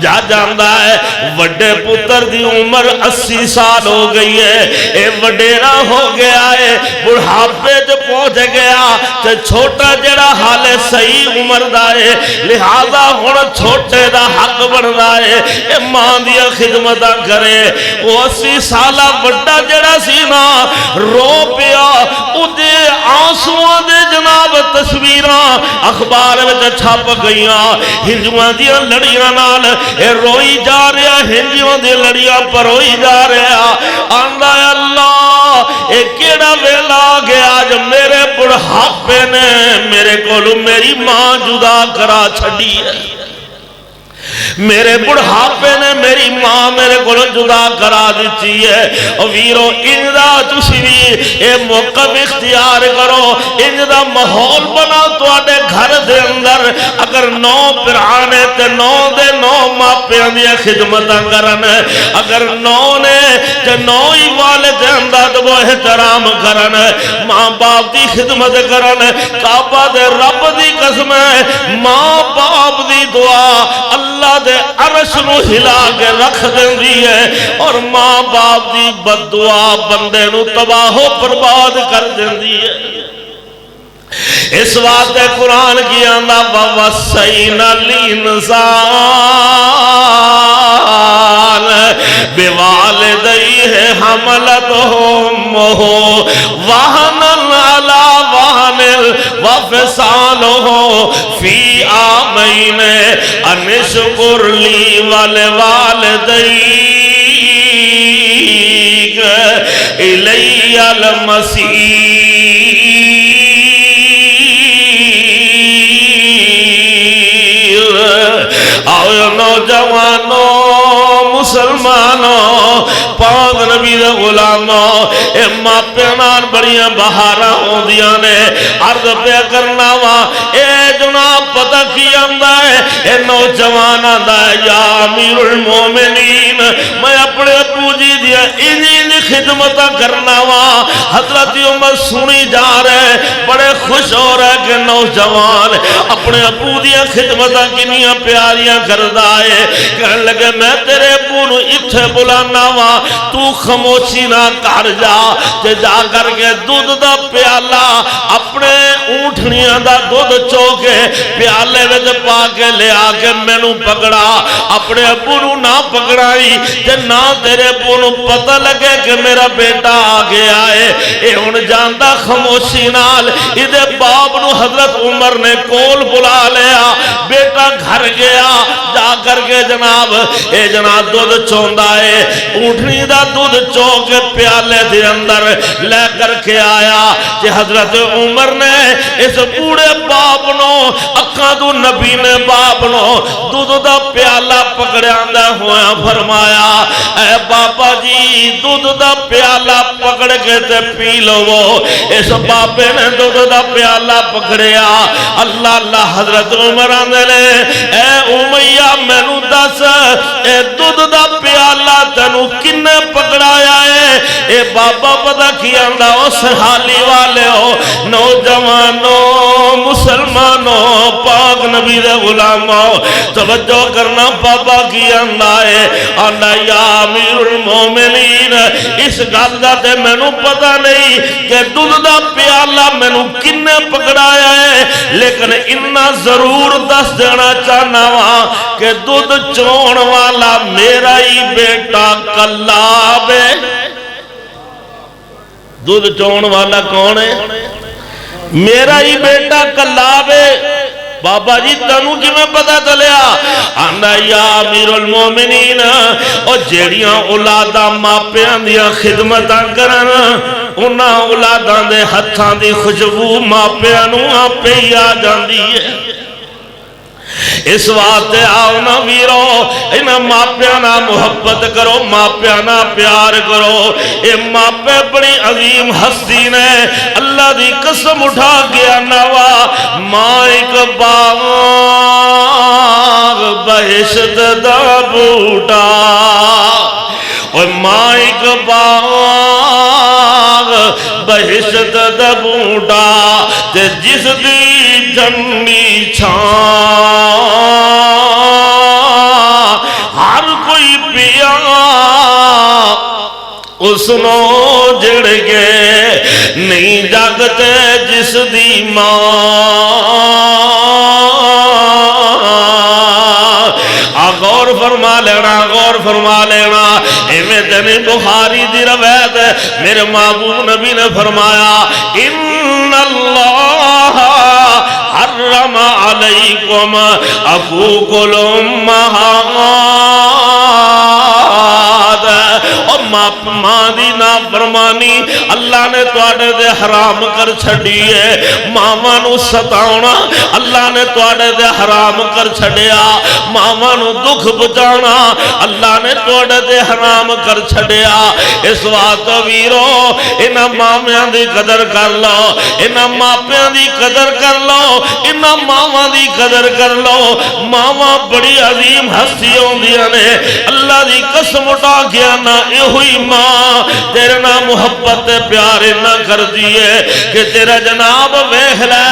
جج آندہ ہے وڈے پتر دی عمر 80 سال ہو گئی ہے, اے وڈے ہو گیا ہے, بڑھاپے جو پہنچ گیا, تے چھوٹا جڑا حال صحیح عمر دا ہے, لہذا ہن چھوٹے دا حق بندا ہے اے ماں دی خدمت کرے. وہ 80 سالہ بڑا جڑا سی نا رو پیا, اودے آنسواں دے جناب تصویراں اخبار وچ چھپ گئیاں, ہندوؤں دی لڑیاں نال اے روئی جا رہا, ہندوؤں دی لڑیاں پروئی جا رہا. آندا اللہ اے کیڑا ویلا آ گیا آج میرے بڑھاپے نے میرے کولوں میری ماں جدا کرا چھڑی ہے, میرے بڑھاپے نے میری ماں میرے کو جدا کرا دیتی ہے. اور ویرو انجدہ تسی بھی اے موقف اختیار کرو, انجدہ محول بنا تو آنے گھر دے اندر. اگر 9 پرانے تے 9 دے 9 ماں پیاندیا خدمتاں کرن, اگر 9 نے تے 9 ہی والد اندر وہ احترام کرن, ماں باپ دی خدمت کرن. کعبہ دے رب دی قسم ہے ماں باپ دی دعا اللہ دے عرش نو ہلا کے رکھ دیندی ہے, اور ماں باپ دی بد دعا بندے نو تباہ و برباد کر دیندی ہے. اس واسطے قرآن کی آندا وَوَصَّيْنَا الْإِنسَانَ بِوَالِدَيْهِ حَمَلَتْهُ أُمُّهُ وَهْنًا عَلَى وَهْنٍ وَفِصَالُهُ فِي عَامَيْنِ أَنِ اشْكُرْ لِي وَلِوَالِدَيْكَ إِلَيَّ الْمَصِيرُ. آؤ نوجوانوں مسلمانوں پاک نبی دے غلاموں, اے ماں پیانان بڑیاں بہاراں ہوندیاں نے, عرض پہ کرنا وا اے جناب پتہ کی آندا ہے اے نوجوان آندا ہے یا امیر المومنین میں اپنے ابو جی دیا انہی خدمتہ کرنا وا. حضرت عمر سنی جا رہے بڑے خوش ہو رہے کہ نوجوان اپنے ابو دیا خدمتہ کنیاں پیاریاں کردہ ہے. کہنے لگے میں تیرے ابو نو اتھے بلانا وا, تو خاموشی نہ کر جا, تے جا کر کے دودھ دا پیالہ اپنے اونٹھنیاں دا دودھ چوکے پیالے وچ پا کے لے آ کے مینوں پکڑا. اپنے ابو نو نہ پکڑائی تے نہ تیرے ابو نو پتہ لگے کہ میرا بیٹا آ گیا ہے. اے ہن جاندا خاموشی نال ادے باپ نو حضرت عمر نے کول بلا لیا. بیٹا گھر گیا, جا کر کے جناب اے جناب دودھ چوندا ہے, اونٹنی دا دودھ چو کے پیالے دے اندر لے کر کے آیا. کہ حضرت عمر نے اس بوڑھے باپ نو اکھاں تو نبی نے باپ نو دودھ دا پیالہ پکڑیاں ہویا فرمایا اے بابا جی دودھ دا پیالہ پکڑ کے تے پی لو اس بابے نے دودھ دا پیالہ پکڑیا اللہ اللہ حضرت عمر آندے نے اے امیہ میں نو دس اے دودھ دا پیالہ تینو کنے پکڑایا ہے اے بابا پتہ کی آندہ اس حالی والے ہو نوجوانوں مسلمانوں پاک نبی دے غلاموں توجہ کرنا بابا کی آندہ ہے آندہ یا امیر المومنین اس گالدہ تے میں نو پتہ نہیں کہ دودھ دا پیالہ میں نو کنے پکڑایا ہے لیکن انہا ضرور دس دینا چاہنا وہاں کہ دودھ چون والا میرا ہی بیٹا کلاب ہے دودھ چون والا کون ہے میرا ہی بیٹا کلاب ہے بابا جی تنو کی میں پتا چلیا آندا یا امیر المومنین اور جیڑیاں اولادہ ماپیاں دیا خدمتاں کرن انہاں اولاداں دے ہتھاں دی خوشبو ماپیاں نو آپے ہی آ جاندی ہے اس واسطے آؤ نا ویرو انہاں ماپیانا محبت کرو ماپیانا پیار کرو اے ماپے بڑی عظیم ہستی نے اللہ دی قسم اٹھا گیا نوا ماں ایک باغ بہشت دا بوٹا اور ماں ایک باغ بہشت دا بوٹا تے جس دی جنی چھان ہر کوئی پیا اس نو جڑ گئے نہیں جاگتے جس دی ماں غور فرما لینا ایمیں دنی بخاری دی روایت میرے محبوب نبی نے فرمایا ان اللہ حرم علیکم حقوق الامہات اور ماں دی نافرمانی اللہ نے تواڈے دے حرام کر چھڑی ہے ماما نو ستاونا اللہ نے تواڈے دے حرام کر چھڑیا ماما نو دکھ بچانا اللہ نے تواڈے دے حرام کر چھڑیا اس وقت ویرو انہاں مامیاں دی قدر کر لو انہاں ماپیاں دی قدر کر لو انہاں ماما دی قدر کر لو ماما بڑی عظیم ہستی ہوندیاں نے اللہ دی قسم اٹھا گیا نہ اے ہوئی ماں تیرے نا محبت پیارے نہ کر دیئے کہ تیرا جناب ویکھ لے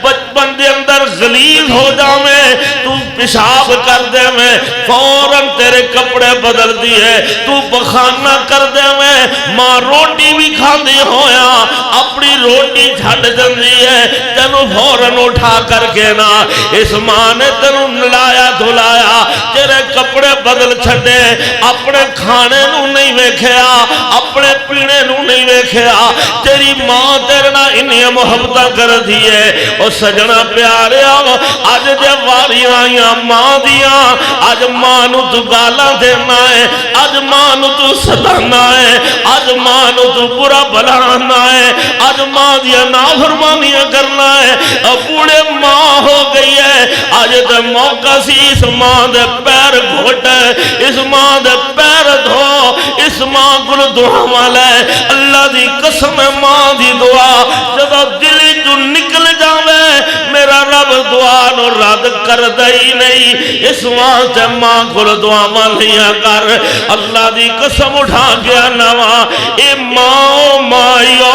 بچپن دے اندر غلیظ ہو جاویں تو پیشاب کر دے میں فوراں تیرے کپڑے بدل دیئے تو بخانہ کر دے میں ماں روٹی بھی کھان دی ہویا اپنی روٹی جھڑ جندی ہے تینو فوراں اٹھا کر کے نا اس ماں نے تینو نلایا دھلایا تیرے کپڑے بدل چھڑے اپنے کھانے نو نہیں ویکھیا اپنے پینے نو نہیں ویکھیا تیری ماں تیرے نا انہیں محبتہ کر دیئے اور سجنہ پیارے آو آج دے واری آئیاں ماں دیاں آج ماں نو تو گالا دینا ہے آج ماں نو تو ستانا ہے آج ماں نو تو برا بلانا ہے آج ماں دیا نافرمانیاں کرنا ہے اب بوڑے ماں ہو گئی ہے آج دے موقع سی اس ماں دے پیر گھوٹ ہے اس ماں دے پیر دھو اس ماں گل دعا والا ہے اللہ دی قسم ماں دی دعا جدہ دلی جو نکل جاوے میرا رب دعا نو رد کر دئی نہیں اس واسطے ماں گل دعا والیاں کر اللہ دی قسم اٹھا گیا نوا اے ماں مائیو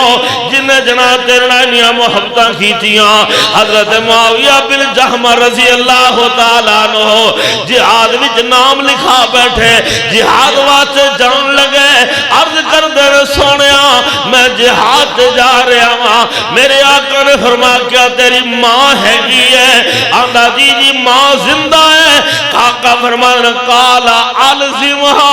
جنہیں جنا تیرنائنیاں محبتہ کیتیاں حضرت معاویہ بن جہم رضی اللہ تعالیٰ عنہ جہاد وچ نام لکھا بیٹھے جہاد واسطے جان لگے عرض کر دے سونیا میں جہاد جا رہا ہاں میرے آقا نے فرما کیا تیری ماں ہے گی ہے آندہ جی جی ماں زندہ ہے آقا فرمانا قالا علزمہا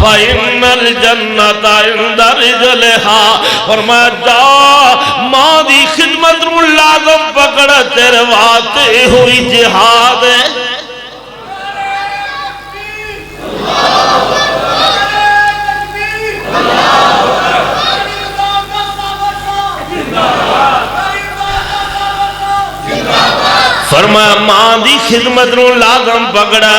فَإِنَّ الْجَنَّةَ عِنْدَ رِجْلِهَا فرمایا جا ماں دی خدمت رو لازم پکڑ تیرے واسطے ہوئی جہاد ہے فرمایا ماں دی خدمت نو لازم پکڑا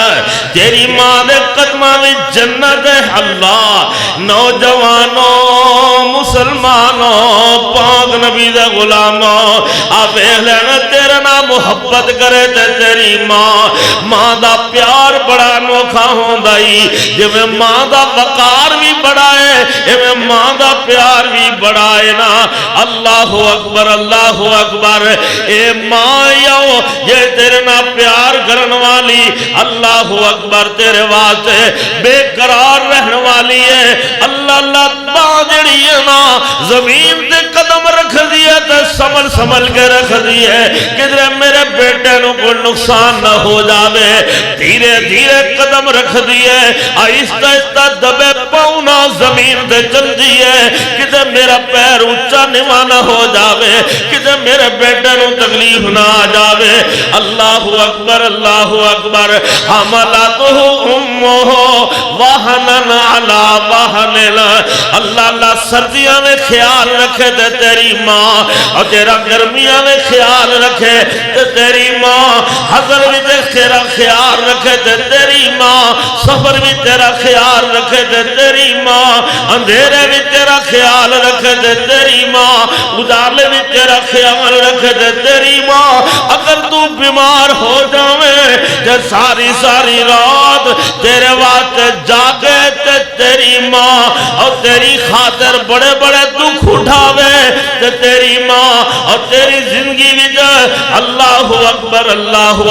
تیری ماں دے قدمہ میں جنت ہے اللہ نوجوانوں مسلمانوں پاک نبی دے غلاموں آپ اہلین تیرے نام محبت کرے تے تیری ماں دا پیار بڑا انوکھا ہوں دائی جو میں ماں دا وقار بھی بڑا ہے جو میں ماں دا پیار بھی بڑا ہے نا اللہ اکبر اے ماں یو یہ تیرے نا پیار کرن والی اللہ اکبر تیرے واسطے بے قرار رہن والی ہے اللہ ماں جڑی ہے نا زمین تے قدم رکھ دیا تے سمل کے رکھ دیا کدھر میرے بیٹے نو کوئی نقصان نہ ہو جاوے دھیرے قدم رکھ دیئے آہستہ دبے پاؤنا زمین دے چل دیئے کدھر میرا پیر اونچا نمانا ہو جاوے کدھر میرے بیٹے نو تکلیف نہ آ جاوے اللہ اکبر حملتہ امہ وہنن علی وہنن اللہ سردیاں میں خیال رکھے تے تیری ماں اور تیرا گرمیاں میں خیال رکھے تے تیری ماں حضر بھی تیرا خیال رکھے تے تیری ماں سفر بھی تیرا خیال رکھے تے تیری ماں اندھیرے بھی تیرا خیال رکھے تے تیری ماں اجالے بھی تیرا خیال رکھے تے تیری ماں اگر تو بیمار ہو جاوے تے ساری رات تیرے واسطے جاگے تے تیری ماں اور تیری خاطر بڑے دکھ اٹھاوے تے تیری ماں اور تیری زندگی بھی اللہ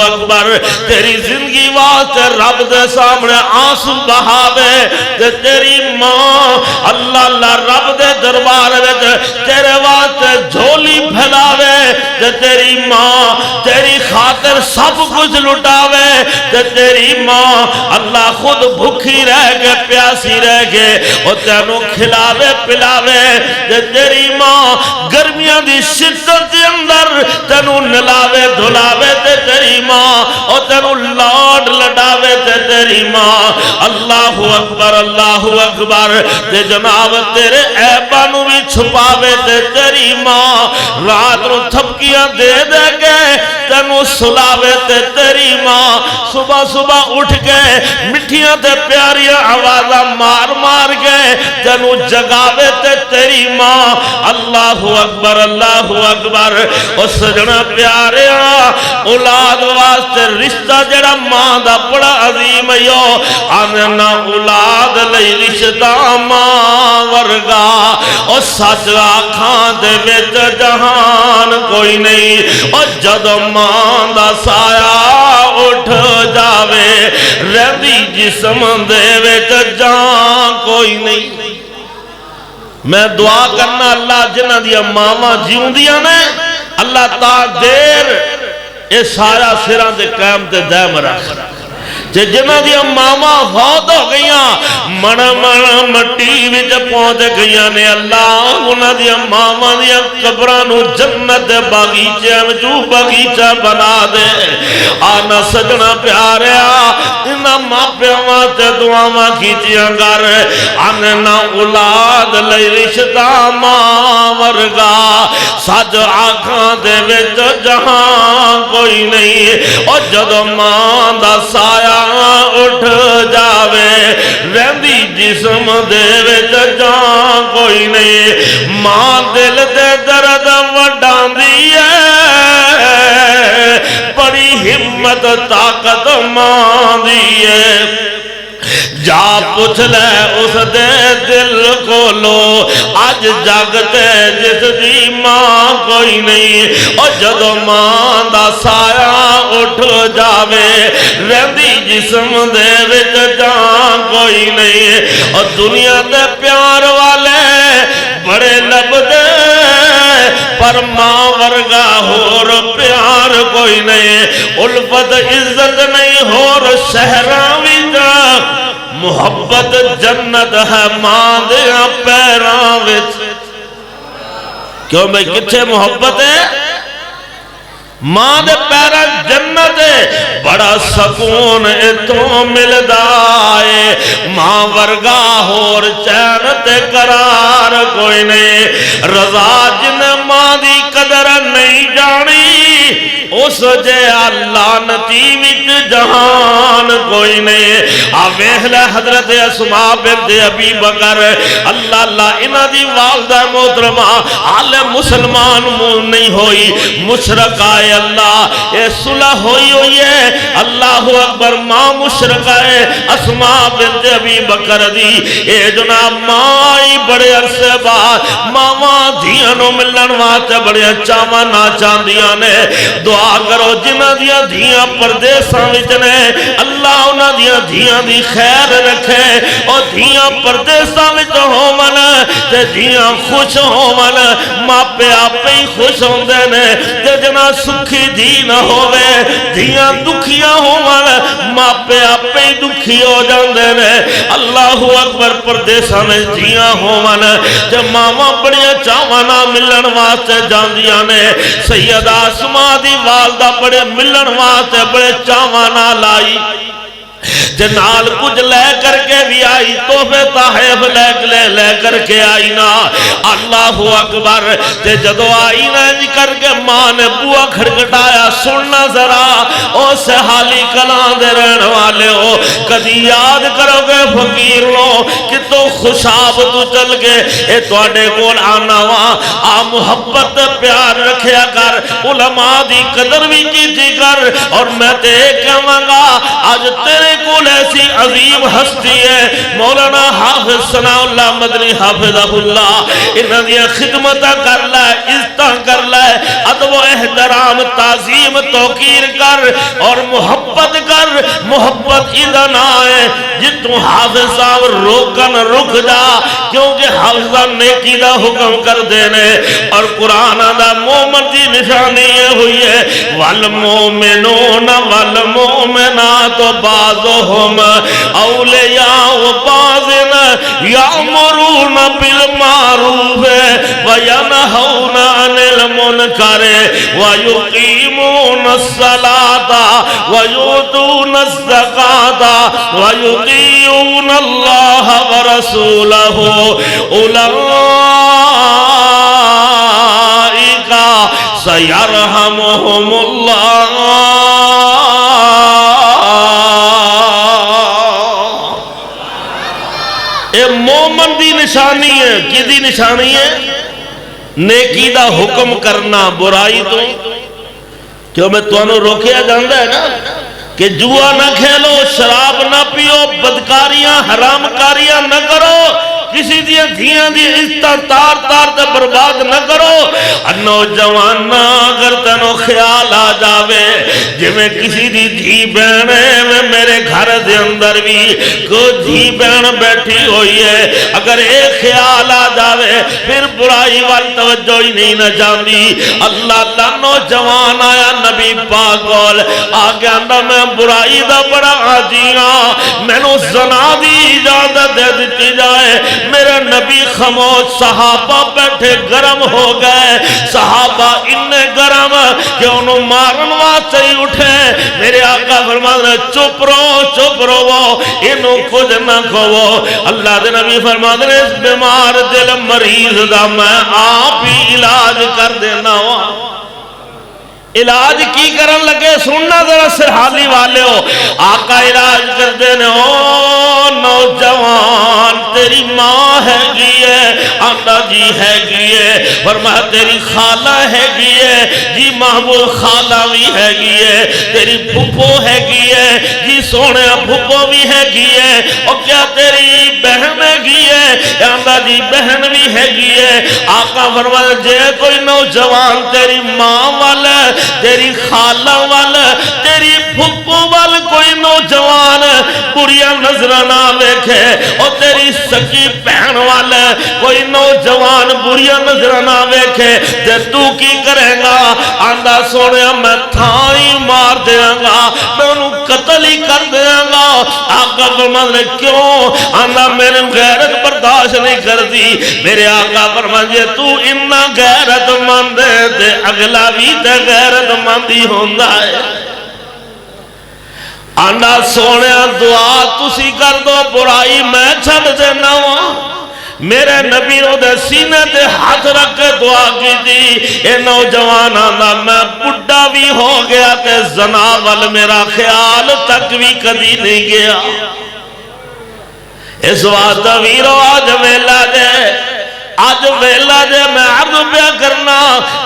اکبر تیری زندگی واسطے رب دے سامنے آنسو بہاوے تے تیری ماں اللہ رب دے دربار وچ تیرے واسطے جھولی پھیلاوے تے تیری ماں تیری خاطر سب کچھ لٹاوے تے تیری ماں اللہ خود بھوکی رہ کے پیاسی رہ کے اور تینوں کھلاوے پلاوے تے تیری ماں گرمیاں دی شدت دے اندر تینوں نلاوے دھلاوے تے تیری ماں اور تینوں لاڈ لڈاوے تے تیری ماں اللہ اکبر تے جناب تیرے عیبانوں بھی چھپاوے تے تیری ماں رات نو تھپکیاں دے کے تینوں سلاوے تے تیری ماں صبح اٹھ کے مٹھیاں تے پیاریاں آوازاں مار کے تینوں جگاوے تے تیری ماں اللہ اکبر اس سجنا پیاریا اولاد واسطے رشتہ جڑا ماں دا بڑا عظیم یو آننا اولاد لئی رشتہ ماں ورگا اور سچ آکھاں دے وچ جہان کوئی نہیں اور جد ماں دا سایہ اٹھ جاوے رہدی جسم دے وچ جان کوئی نہیں میں دعا کرنا اللہ جنہ دیا ماما جیوں دیا نے اللہ تا دیر اے سایہ سران دے قائم تے دائم رکھ جنہ دیا ماما فوت ہو گئیاں من مٹی وچ پہنچ گئیاں نے اللہ انہاں دیا ماما دیا قبرانو جنت باغیچے وچوں باغیچہ بنا دے آنا سجنا پیاریا انہاں ماں پیواں تے دعاواں کیتیاں کر آنا اولاد لئی رشتہ ماں ورگا سج آنکھاں دے وچ جہاں کوئی نہیں اور جدو ماں دا سایہ اٹھ جاوے رہندی جسم دے وچ جان کوئی نہیں ماں دل دے درد وڈاندی ہے بڑی ہمت طاقت ماں دی ہے جا پوچھ لے اس دے دل کو لو آج جاگتے جس دی ماں کوئی نہیں اور جدو ماں دا سایہ اٹھ جاوے رہندی جسم دے وچ جان کوئی نہیں اور دنیا دے پیار والے بڑے لب دے پر ماں ورگا ہور پیار کوئی نہیں الفت عزت نہیں ہور شہران بھی جا محبت جنت ہے ماں دیا پیران وچ کیوں میں کتھے محبت ہے ماں دے پیران جنت ہے بڑا سکون اتوں مل دائے ماں ورگا ہور چین تے قرار کوئی نہیں رضا جن ماں دی قدر نہیں جانی او اس جے لعنتی وچ جہان کوئی نہیں۔ ویکھ لے حضرت اسماء بنت ابی بکر اللہ اللہ انہاں دی والدہ محترمہ حال مسلمان نہیں ہوئی، مشرکہ اللہ اے صلح ہوئی ہے، اللہ اکبر، ماں مشرکہ ہے اسماء بنت ابی بکر دی، اے جناب ماں بڑے عرصے بعد ماواں دھیاں نو ملن واسطے بڑے چاواں نہ چاندیاں نے۔ دعا کرو جنہاں دیاں دھیاں پردیساں وچ نے اللہ انہاں دیاں دھیاں دی خیر رکھے، اور دھیاں پردیساں وچ ہوون تے دھیاں خوش ہوون، ماپے آپے ہی خوش ہوندے نے، تے جنا سکھی دھی نہ ہووے دھیاں دکھیاں ہوون ماپے آپے ہی دکھی ہو جاندے نے۔ اللہ اکبر، پردیساں وچ دھیاں ہوون تے ماواں بڑیاں چاواں نال ملن واسطے جاندیاں نے۔ سیدہ اسماء دی والدہ بڑے ملن واسطے بڑے چاواں نال آئی، جنال کچھ لے کر کے بھی آئی، تحفے تحائف لے کر کے آئی نا۔ اللہ اکبر، تے جدو آئی نا جی کر کے ماں نے بوا کھڑکٹایا، سننا ذرا او سہالی کلان دے رہن والے ہو، کدی یاد کرو گے فقیر لو کہ تو خوشاب تو چل گے، اے توڑے کول آنا وہاں آ محبت پیار رکھیا کر، علماء دی قدر بھی کی کر، اور میں تے کہوں گا آج تیرے کول ایسی عظیم ہستی ہے مولانا حافظ ثناء اللہ مدنی حافظہ اللہ، انہاں دیا خدمت کر لے، عزت کر لے، ادب و احترام تعظیم توقیر کر اور محبت کر۔ محبت ادھن آئے جتوں حافظ صاحب روکن رک جا، کیونکہ حافظہ نیکی دا حکم کر دینے، اور قرآن دا مومن دی نشانی یہ ہوئی ہے والمومنون والمومنات بعضهم اولیاء بعض یامرون بالمعروف وینہون عن المنکر ویقیمون الصلاة ویؤتون الزکاة ویطیعون اللہ ورسولہ اولئک سیرحمہم اللہ۔ اے مومن دی نشانی ہے، کی دی نشانی ہے؟ نیکی دا حکم کرنا، برائی تو کیوں میں تمہیں روکیا جاندہ ہے نا کہ جوا نہ کھیلو، شراب نہ پیو، بدکاریاں حرام کاریاں نہ کرو، کسی دیا دھیاں دی عزت تار تار تے برباد نہ کرو۔ نوجوان اگر تنو خیال آ جاوے جی میں کسی دی دھی بہنے میں میرے گھر دے اندر بھی کوئی دھی بہن بیٹھی ہوئی ہے، اگر ایک خیال آ جاوے پھر برائی والی توجہ ہی نہیں نہ جاندی۔ اللہ اللہ نوجوان آیا نبی پاک بول آگے اندر میں برائی دا بڑا عاجیاں، میں نو زنا دی اجازت دے دیتی جائے۔ میرے نبی خاموش، صحابہ بیٹھے گرم ہو گئے، صحابہ انہیں گرم کہ انہوں مارن واسطے ہی اٹھے۔ میرے آقا فرماتے چپ رو وہ انہوں کچھ نہ کھو۔ اللہ دے نبی فرماتے ہیں اس بیمار دل مریض دا میں آپ ہی علاج کر دینا ہوا۔ علاج کی کرن لگے سننا ذرا سرحالی والے ہو، آقا علاج کر دینے ہو نوجوان تیری ماں ہے گی ہے، آقا جی ہے گی ہے، فرمایا تیری خالہ ہے گی ہے جی، محبوب خالہ بھی ہے گی ہے، تیری پھپھو ہے گی ہے جی، سونے پھپھو بھی ہے گی ہے، اور کیا تیری بہن ہے گی ہے، آقا جی بہن بھی ہے گی ہے۔ آقا فرمایا جے کوئی نوجوان تیری ماں والا تیری خالہ والا تیری پھپھو والا کوئی نوجوان بڑیا نظر نہ دیکھے، اور تیری سکی بہن والا کوئی نوجوان بڑیا نظر نہ دیکھے، تے تو کی کرے گا؟ آندہ سونے میں تھائی مار دیا گا، میں انہوں قتل ہی کر دیا گا۔ آقا فرمانے کیوں؟ آندہ میرے غیرت برداشت نہیں کر دی۔ میرے آقا فرمانے تو انہا غیرت مندے تے اگلا بھی تے غیرت مندی ہوندہ ہے۔ آنڈا سونے دعا تسی کر دو، برائی میں چھڑ دینا ہوا، میرے نبی رو دے سینے تے ہاتھ رکھ کے دعا کی تھی اے نوجوان آنا میں بڑھا بھی ہو گیا تے زنا وال میرا خیال تک بھی کدی نہیں گیا اس وقت ویرو آج ویلا دے آج ویلا دے میں عرض پیا کرنا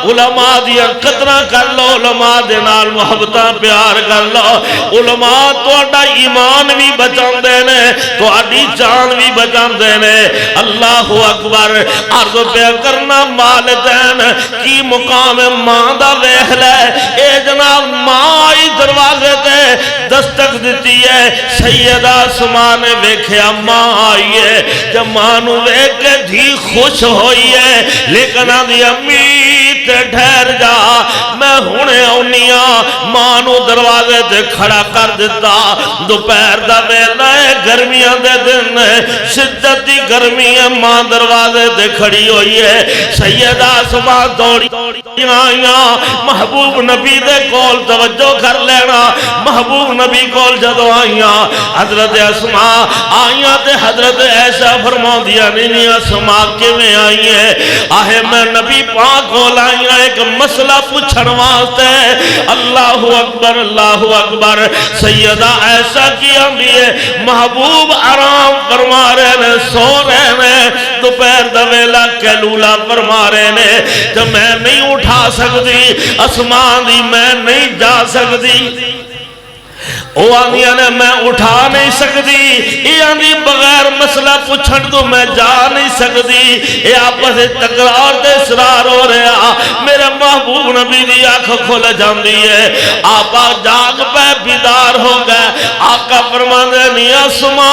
علماء دیا قدرہ کر لو علماء دے نال محبتہ پیار کر لو علماء توڑا ایمان بھی بچان دینے توڑی جان بھی بچان دینے اللہ اکبر عرض پیا کرنا والدین کی مقام ماں دا ویخل ہے اے جناب ماں آئی دروازے دے دستک دیتی ہے سیدہ سما نے ویکھیا ماں آئی ہے جب ماں نو ویکھ کے دھی خوش ہوئی ہے لیکن آدھی امید ٹھہر جا میں ہونے اونیاں ماں نو دروازے تے کھڑا کر دیتا دوپہر دا ویلا ہے گرمیاں دے دن شدت دی گرمی ہے ماں دروازے تے کھڑی ہوئی ہے سیدہ سما دوڑی آئیاں محبوب نبی دے کول توجہ کر لینا محبوب نبی کول جدو آئیاں حضرت اسما آئیاں تے حضرت ایسا فرما دیا نہیں اسما کے میں آئی ہے آہے میں نبی پاک کول آئیاں ایک مسئلہ پوچھن واسطے اللہ اکبر سیدہ ایسا کیا بھی ہے محبوب آرام فرما رہے نے سو رہے نے دوپہر دا ویلا کیلولا فرما رہے نے تو میں نہیں اٹھا سکتی اسمان دی میں نہیں جا سکتی وہ آنیا نے میں اٹھا نہیں سکتی یہ آنی بغیر مسئلہ پوچھن تو میں جا نہیں سکتی یہ آپس تقرار دے اسرار ہو رہا میرے محبوب نبی دی آنکھ کھول جاندی ہے آپا جاگ پہ بیدار ہو گئے آقا فرمان دے نیا سما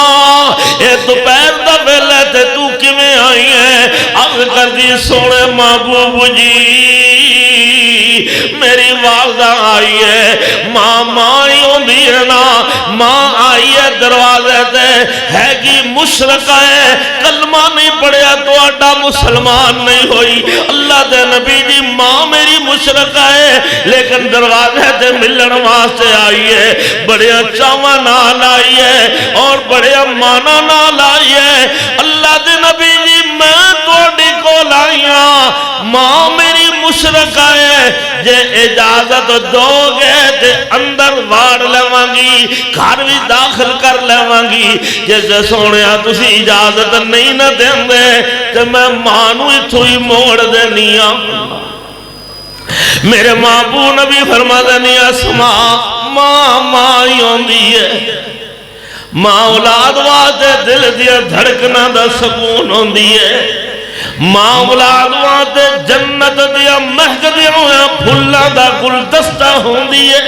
یہ دوپہر دا ویلے تے تو کیویں آئی ہے عرض کر دی سونے محبوب جی میری والدہ آئی ہے ماں آئی ہوندی ہے نا ماں آئی ہے دروازے تے ہے کہ مشرقہ ہے کلمہ نہیں پڑھیا تو اڈا مسلمان نہیں ہوئی اللہ دے نبی جی ماں میری مشرقہ ہے لیکن دروازے تے ملن واسطے آئی ہے بڑے چاواں نال آئی ہے اور بڑے مانا نال آئی ہے اللہ دے نبی جی میں توڑی کو لائیاں ماں میری مشرقہ ہے جے اجازت دو گے تے اندر وار لوانگی گھر بھی داخل کر لوانگی جیسے سونیا تسی اجازت نہیں نہ دیں دے تے میں مانو اتھو ہی موڑ دینیا میرے محبوب نبی فرما دینیا سما ماں یوں دیئے ماں اولاد واسطے دل دیا دھڑکنا دا سکون ہوں دیئے ماں اولاد واسطے جنت دیا مہک دیا ہویا پھلا دا گلدستہ ہوں دیئے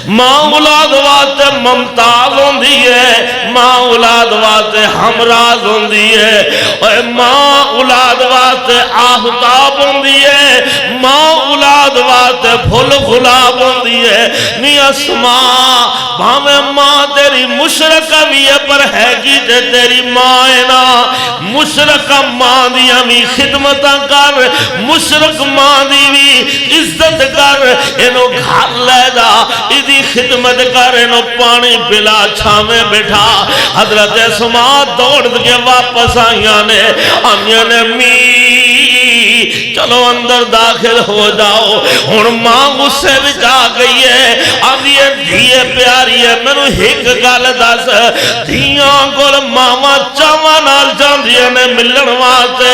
ماں اولاد واسطے ممتاز ہوندی ہے ماں اولاد واسطے ہمراز ہوندی ہے اور ماں اولاد واسطے آفتاب ہوندی ہے ماں اولاد واسطے پھول گلاب ہوندی ہے نی اسماء بھامے ماں تیری مشرقہ بھی ہے پر ہے کی تیری ماں ہے نا مشرقہ ماں دیا بھی خدمتاں کر مشرق ماں دی بھی عزت کر انہوں گھر لے جا دی خدمت کرنو پانی پلا چھامے بٹھا حضرت اسماء دوڑ کے واپس آئیاں نے می چلو اندر داخل ہو جاؤ ہن ماں غصے وچ آ گئی ہے آندی ہے دھیے پیاری ہے مینوں ایک گل دس دھیاں کول ماواں چاواں نال جاندیاں نے ملن واسطے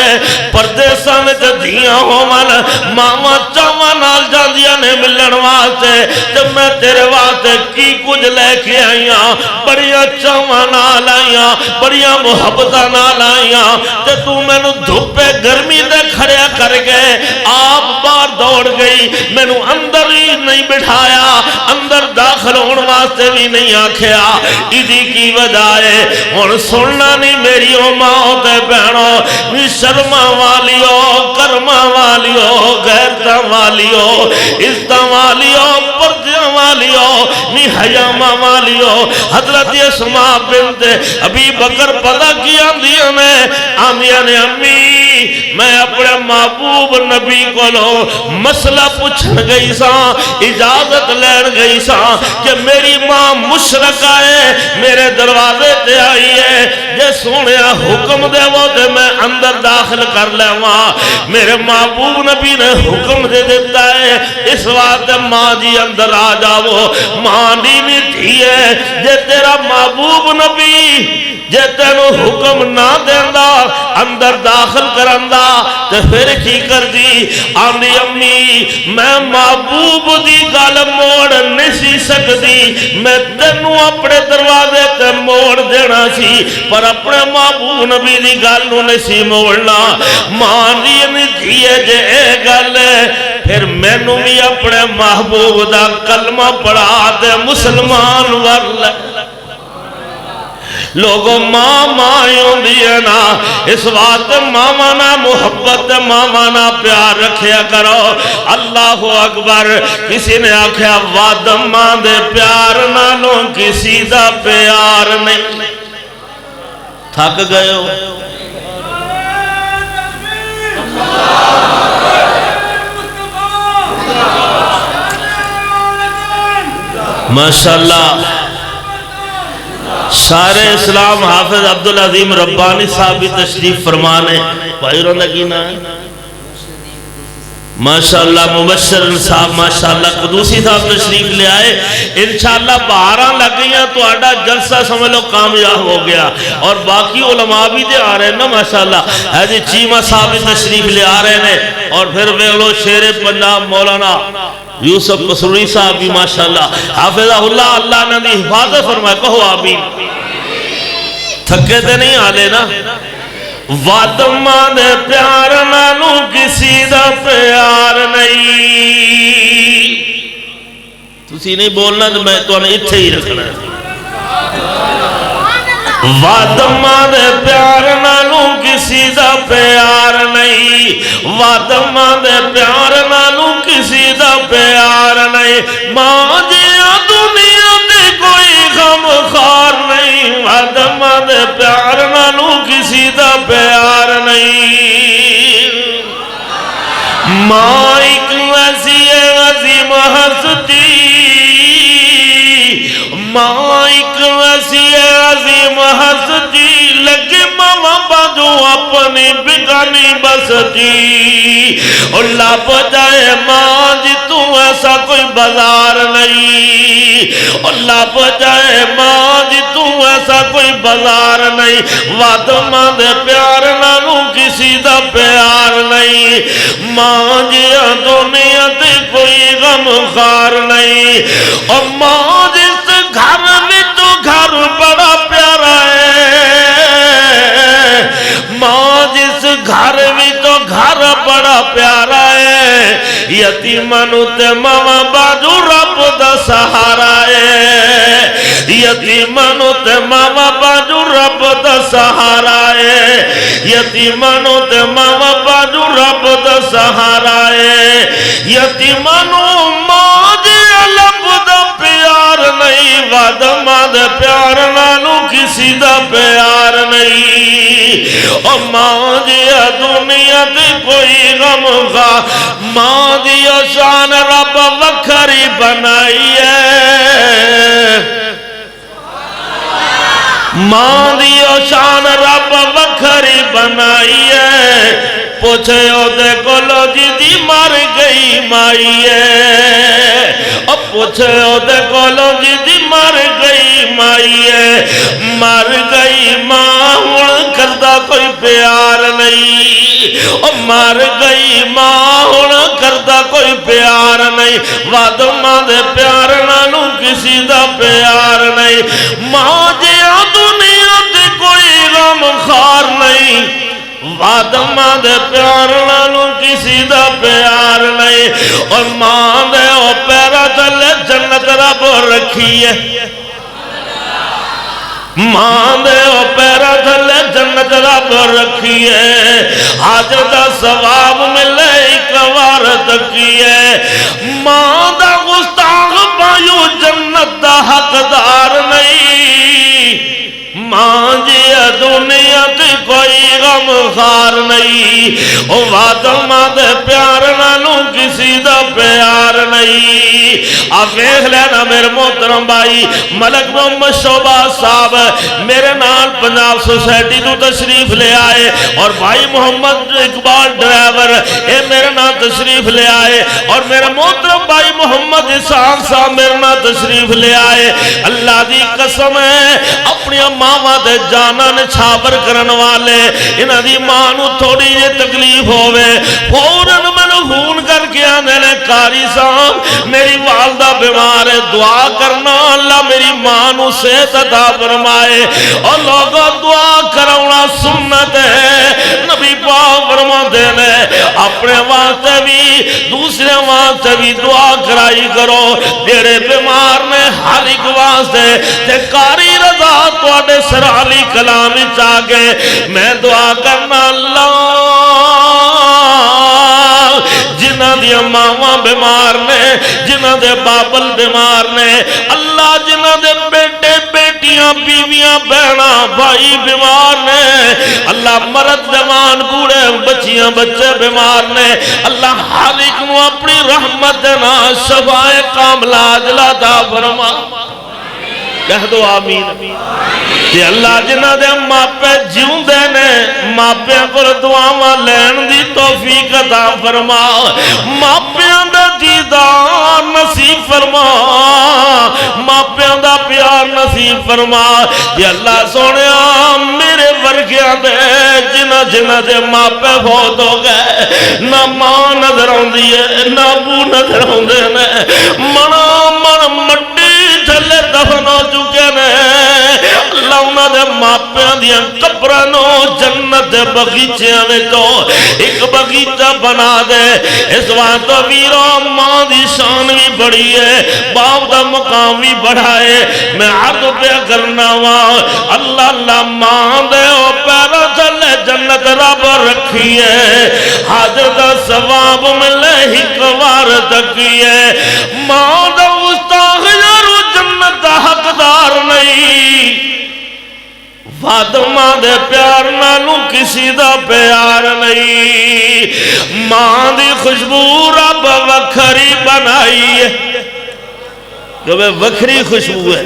پردیساں وچ دھیاں ہون ماواں چاواں نال جاندیاں نے ملن واسطے تے میں تیرے واسطے کی کچھ لے کے آئیاں بڑیاں چاواں نال آئیاں بڑیاں محبتاں نال آئیاں تے تو مینوں دھوپے گرمی دے کھڑیا کر گئے آپ بار دوڑ گئی میں نو اندر ہی نہیں بٹھایا اندر داخل ہون واسطے بھی نہیں آکھیا ایدی کی وجہ ہے اور سننا نہیں میری ماں تے بہنوں نی شرما والیو کرما والیو غیرتا والیو عزت والیو پردیاں والیو نی حیامہ والیو حضرت اسماء بنت ابی بکر پتہ کی آندیاں نے امی میں اپنے محبوب محبوب نبی کو مسئلہ پوچھن گئی سا، اجازت لین گئی سا کہ میری ماں مشرکہ ہے، میرے دروازے تے آئی ہے، جے سونیا حکم دے وہ دے میں اندر داخل کر لے وہاں۔ میرے محبوب نبی نے حکم دے دیتا ہے، اس وقت ماں جی اندر آ جاؤ۔ ماں نہیں تھی ہے، جے تیرا محبوب نبی جے تینو حکم نہ دیندہ اندر داخل کرندہ تے پھر کی کر دی؟ آندی امی میں محبوب دی گل موڑ نہیں سی سکتی، میں تینو اپنے دروازے تے موڑ دینا سی، پر اپنے محبوب نبی دی گل نو نہیں سی موڑنا۔ مانی نہیں دیئے جے اے گل ہے، پھر میں نو بھی اپنے محبوب دا کلمہ پڑھا دے مسلمان ورلے۔ لوگوں ماں مائیوں دینا، اس وقت مامانا محبت مامانا پیار رکھیا کرو۔ اللہ اکبر۔ کسی نے آکھیا وادم ماں دے پیار نالوں کسی دا پیار نہیں۔ تھک گئے ہو؟ ماشاءاللہ سارے اسلام حافظ عبدالعظیم ربانی صاحب بھی تشریف فرمانے بھائی روندہ کی نا ہے ماشاءاللہ مبشر صاحب ماشاءاللہ قدوسی صاحب تشریف لے آئے انشاءاللہ باہران لگ گئی ہیں تو آڈا جلسہ سمجھ لو کامیاب ہو گیا اور باقی علماء بھی دے آ رہے ہیں نا ماشاءاللہ حیدی چیمہ صاحب بھی تشریف لے آ رہے ہیں اور پھر ویلو شیر پنجاب مولانا یوسف قصوری صاحب بھی ماشاءاللہ حافظہ اللہ اللہ نے دی حفاظت فرمائے کہو آمین تھکے دے نہیں آلے نا وادمہ دے پیار نالوں کسی دا پیار نہیں تسی نہیں بولنا تو میں تو انہیں اتھے ہی رکھنا ہے وادمہ دے پیار نالوں کسی دا پیار نہیں وادمہ دے پیار نالوں کسی دا پیار نہیں ماں جیا دنیا دے کوئی غم خار نہیں وادمہ دے پیار نالوں کسی دا پیار نہیں ماں ایک ویسی عظیم ہستی ماں ایک ویسی عظیم ہستی لگے ماما باجو اپنی بگانی بستی اللہ بجائے ماں جی تو ایسا کوئی بازار نہیں اللہ بجائے ماں جی تو ایسا کوئی بازار نہیں وادمہ دے پیار نالوں کسی دا پیار نہیں ماں جی دنیا دے کوئی غم خار نہیں اور ماں جس گھر بھی تو گھر بڑا پیارا ہے ماں جس گھر بھی تو گھر بڑا پیارا ہے یتیمانو تے ماما باجو رب دا سہارا ہے یتیمانو تے ماما باجو رب دا سہارا ہے یتیمانو تے ماما باجو رب دا سہارا ہے یتیمانو ماں جی رب دا پیار نہیں وادمہ دے پیار نالوں کسی دا پیار نہیں اور ماں دیا دنیا دے کوئی غم خواہ ماں دیا شان رب وکھری بنائی ہے ماں دیا شان رب وکھری بنائی ہے پوچھے او دے کولو جی دی مر گئی مائی ہے اب پوچھے او دے کولو جی دی مر گئی مائی ہے مر گئی ماں ہون کردہ کوئی پیار نہیں اب مر گئی ماں ہون کردہ کوئی پیار نہیں وادمہ دے پیار نالوں کسی دا پیار نہیں ماں جیا دنیا دے کوئی غم خار نہیں وادمہ دے پیار نالوں کسی دا پیار نہیں اور ماں دے او پیرا چلے جنت رب رکھی ہے ماں دے او پیرا چلے جنت رب رکھی ہے آج دا ثواب ملے ایک وارت کی ہے ماں دا گستاخ پایو جنت دا حقدار نہیں ماں جی دنیا تے کوئی غم خار نہیں، او فاطمہ دے پیار نالوں کسی دا پیار نہیں۔ آپ دیکھ لینا میرے محترم بھائی، ملک محمد شہباز صاحب میرے نال پنجاب سوسائٹی تو تشریف لے آئے، اور بھائی محمد اقبال ڈرائیور اے میرے نال تشریف لے آئے، اور میرے محترم بھائی محمد اسحاق صاحب میرے نال تشریف لے آئے۔ اللہ دی قسم ہے اپنی ماما دے جانا نے چھاپر کرن والے، انہاں دی ماں نو تھوڑی جی تکلیف ہوئے فوراً مینوں فون کر کے آندے نے قاری صاحب میری والدہ بیمار ہے، دعا کرنا اللہ میری ماں نو صحت عطا فرمائے۔ اور لوگوں دعا کراؤنا سنت ہے، نبی پاک فرماتے ہیں اپنے واسطے بھی دوسرے واسطے بھی دعا کرائی کرو، جڑے بیمار نے ہر ایک واسطے تے قاری رضا تواڈے سرالی کلام وچ آ کے میں دعا کرنا اللہ جنہ دیا ماما بیمار نے، جنہ دے بابل بیمار نے، اللہ جنہ دے بیٹے بیٹیاں بیویاں بہنا بھائی بیمار نے، اللہ مرد جوان بوڑھے بچیاں بچے بیمار نے، اللہ ہر ایک نو اپنی رحمت نا شفائے کاملہ عاجلہ عطا فرما، کہہ دو آمین۔ کہ اللہ جنہ دے ماپے جیوں دے نے ماپیاں کو دعاواں لین دی توفیق عطا فرما، ماپیاں دا دیدار نصیب فرما، ماپیاں دا پیار نصیب فرما۔ کہ اللہ سونیا میرے ورگیاں دے جنہ جنہ دے ماپے فوت ہو گئے، نہ ماں نظر آندی ہے نہ ابو نظر آندے نے، منا من مٹی تھلے دفن ہو چکے نے، اللہ انہاں دے ماپیاں دیاں قبراں نو جنت دے بغیچیاں وچوں ایک بغیچہ بنا دے۔ اس واسطے ویرو ماں دی شان بھی بڑی ہے، باپ دا مقام بھی بڑا ہے۔ میں عرض پہ کرنا وا اللہ اللہ ماں دے او پیروں تھلے جنت رب رکھی ہے، حاضر دا ثواب ملے ایک وار تکی ہے، ماں دا مستاخر جنت دا حقدار نہیں، فاطمہ دے پیار نالوں کسی دا پیار نہیں، ماں دی خوشبو رب وکھری بنائی ہے، جو وکھری خوشبو ہے،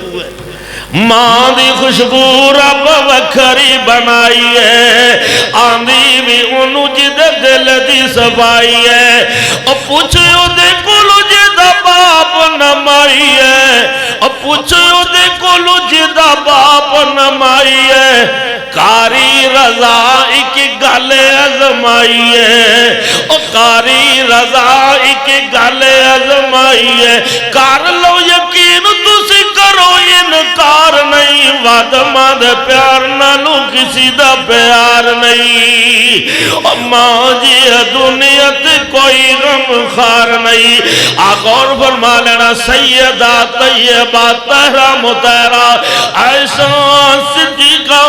ماں دی خوشبو رب وکھری بنائی ہے، آندھی بھی انہوں جدے دل دی صفائی ہے، اور پوچھو دے کلو جدہ باپ نمائی ہے، اور پوچھو دے کلو جدہ باپ نمائی ہے، قاری رضا ایک گل ازمائی ہے، اور قاری رضا ایک گل ازمائی ہے، کر لو یقین تسی کرو انکار نہیں، فاطمہ دے پیار نالوں کسی دا پیار نہیں، اور ماں جی دنیا تے کوئی غم خار نہیں۔ آغور فرما لینا سیدہ طیبہ طہرہ مطہرہ عائشہ صدیقہ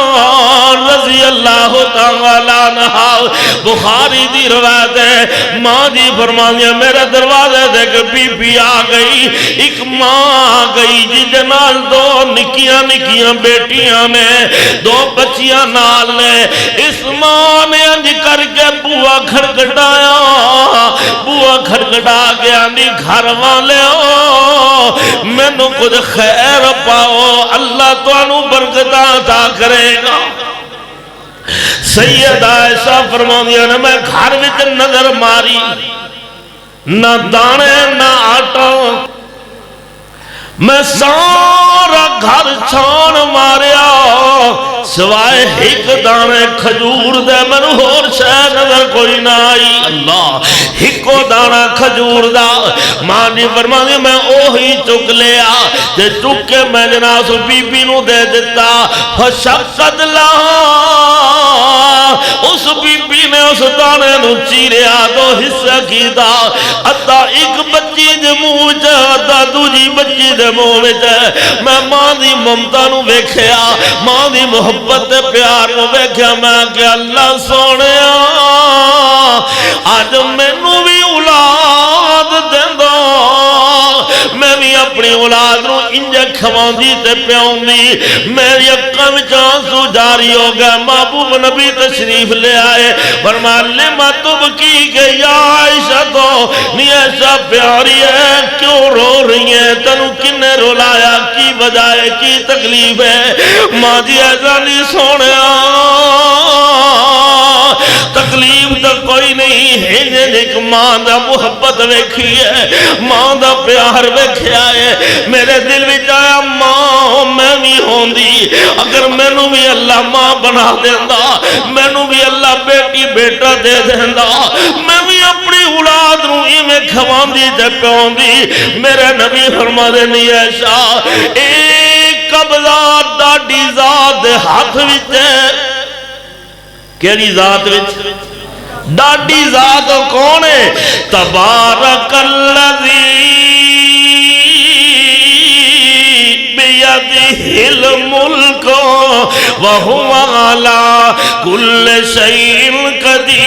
رضی اللہ تعالیٰ عنہا، بخاری دی روایت ہے، ماں دی فرمانیاں میرے دروازے دیکھ بی بی آ گئی، ایک ماں آ گئی جی جنال دو نکیاں نکیاں بیٹیاں نے، دو بچیاں نال نے، اس ماں نے انج کر کے بوا کھڑکڑایا، بوا کھڑکڑا گیا نہیں گھر والے ہو میں نو کچھ خیر پاؤ اللہ تو انو برکتہ عطا کرے گا۔ سید عائشہ فرماندیا نے میں گھر وچ نظر ماری، نہ دانے نہ آٹا، میں سارا گھر چھان ماریا سوائے ایک دانے کھجور دے میں اور شاید نظر کوئی نہ آئی، اللہ ایکو دانا کھجور دا، ماں نے فرمایا میں اوہی چک لیا، تے چک کے میں جناس بی بی نو دے دیتا، فشقت لہا، اس بی بی نے اس دانے نو چیریا دو حصہ کی دا، ادھا ایک بچی دے منہ چا ادھا دوجی بچی دے منہ چا، میں ماں دی ممتا نو ویکھیا، ماں دی محبت پیار نو ویکھیا، میں کہ اللہ سونے آج میں نو بھی اولاد دیں دو، میں بھی اپنی اولاد نو انجا کھواندی تے پیاؤندی میری اکھاں وچ آنسو جاری ہو گیا محبوب نبی تشریف لے آئے فرمایا لما تبکی کہ یا عائشہ تو نہیں ایسا پیاری ہے کیوں رو رہی ہے تنو کنے رولایا کی وجہ ہے کی تکلیف ہے ماں جی ایسا نہیں سونے تکلیف تو کوئی نہیں ہے ایک ماں دا محبت ویکھی ہے ماں دا پیار ویکھیا ہے میرے دل میں آیا ماں میں بھی ہوندی اگر مینوں بھی اللہ ماں بنا دیندا مینوں بھی اللہ بیٹی بیٹا دے دیندا میں بھی اپنی اولاد نوں ایویں کھواندی تے پیاندی میرے نبی فرما دے نہیں ایسا ایک قبضہ ڈاڈی ذات ہاتھ وچ کیڑی ذات وچ ڈاڈی ذات کون ہے تبارک الذی بیدہ الملک وہو علی کل شیء قدیر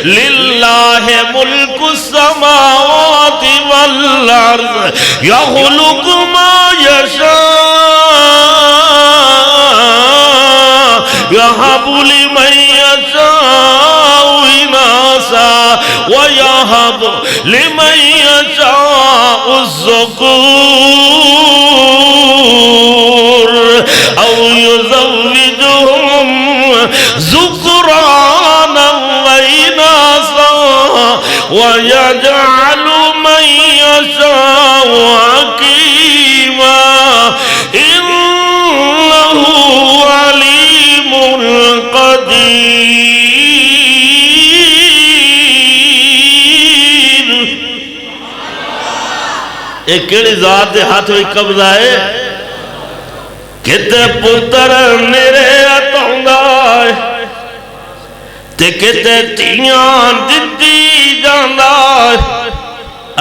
للہ ملک السماوات والارض یخلق ما یشاء یہب لمن یشاء اناثا ویہب لمن یشاء الذکور او یزوجہم ذکرانا واناثا ویجعل من یشاء عقیما انہو علیم قدیر ایک کیڑی ذات دے ہاتھ ہوئی قبضہ ہے کتے پتر میرے اتاؤں ہے تے کتے تیاں دتی جاندہ ہے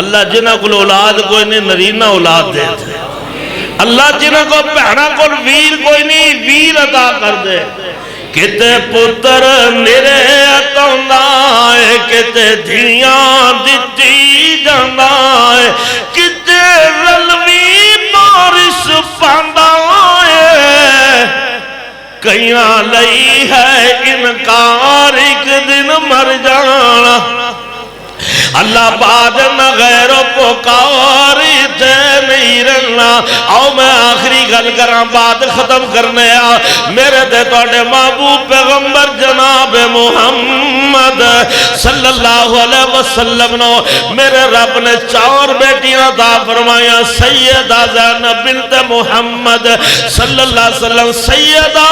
اللہ جنہ کو اولاد کوئی نہیں نرینہ اولاد دے دے اللہ جنہ کو پہنا کو ویر کوئی نہیں ویر عطا کر دے کتے پتر میرے اتاؤں ہے کتے تیاں دتی جاندہ ہے کتے رلوی بارش پاندہ ہے کئیاں لئی ہے انکار ایک دن مر جانا اللہ بعد نہ غیر و پکاری تے نہیں رہنا آؤ میں آخری گل کراں بات ختم کرنے میرے دے توڑے محبوب پیغمبر جناب محمد صلی اللہ علیہ وسلم نو میرے رب نے 4 بیٹیاں عطا فرمایا سیدہ زینب بنت محمد صلی اللہ علیہ وسلم سیدہ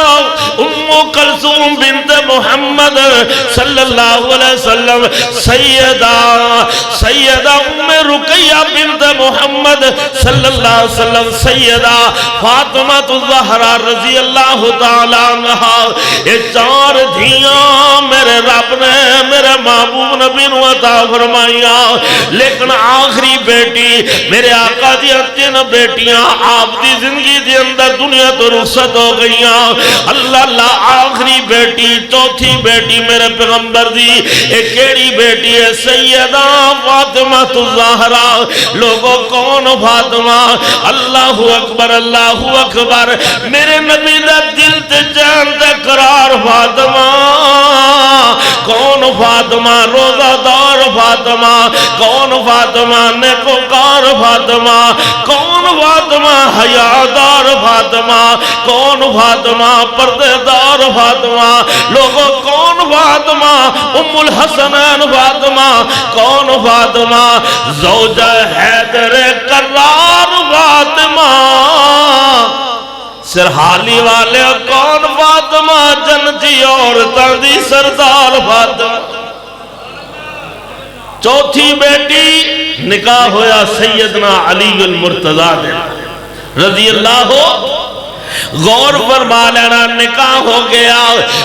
ام کلثوم بنت محمد صلی اللہ علیہ وسلم سیدہ ام رقیہ بنت محمد صلی اللہ علیہ وسلم سیدہ فاطمہ الزہرا رضی اللہ تعالیٰ عنہ یہ 4 دھیاں میرے رب نے میرے محبوب نبی نو عطا فرمائیا لیکن آخری بیٹی میرے آقا دی 3 بیٹیاں آپ دی زندگی دی اندر دنیا تو رخصت ہو گئیاں اللہ آخری بیٹی 4تھی بیٹی میرے پیغمبر دی ایک کیڑی بیٹی ہے سیدہ فاطمہ الزہرا لوگوں کون فاطمہ اللہ اکبر میرے نبی دا دل تے جان تے قرار فاطمہ کون فاطمہ روزہ دار فاطمہ کون فاطمہ نیکوکار فاطمہ کون فاطمہ حیادار فاطمہ کون فاطمہ پردے دار فاطمہ لوگوں کون فاطمہ ام الحسنین فاطمہ کون فاطمہ زوجہ حیدر کرار فاطمہ سرحالی والے کون فاطمہ جنتی عورتاں دی سردار فاطمہ 4تھی بیٹی نکاح ہویا سیدنا علی المرتضی رضی اللہ غور فرما لینا نکاح ہو گیا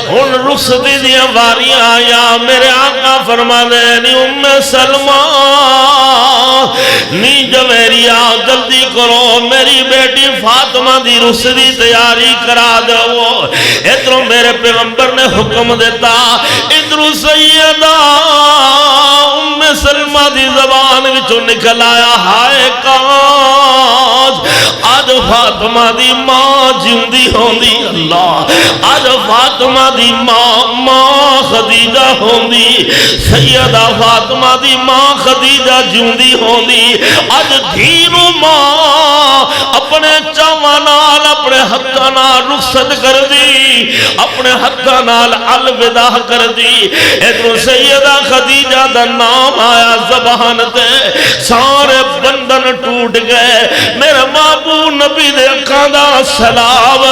ان رخصتی دیا واریاں آیا میرے آقا فرما دے نی ام سلمہ نی جویریا جلدی کرو میری بیٹی فاطمہ دی رخصتی تیاری کرا دو ادھروں میرے پیغمبر نے حکم دیتا ادھروں سیدہ ام سلمہ دی زبان وچوں نکل آیا ہائے کاش آج فاطمہ دی ماں جیندی ہوندی اللہ آج فاطمہ دی ماں خدیجہ ہوندی سیدہ فاطمہ دی ماں خدیجہ جیندی ہوندی آج دھینو ماں اپنے چاواں نال اپنے ہتھاں نال رخصت کر دی اپنے ہتھاں نال الوداع کر دی ادھر سیدہ خدیجہ دا نام آیا زبان تے سارے بندن ٹوٹ گئے میرے محبوب نبی دے اکھاں دا سلام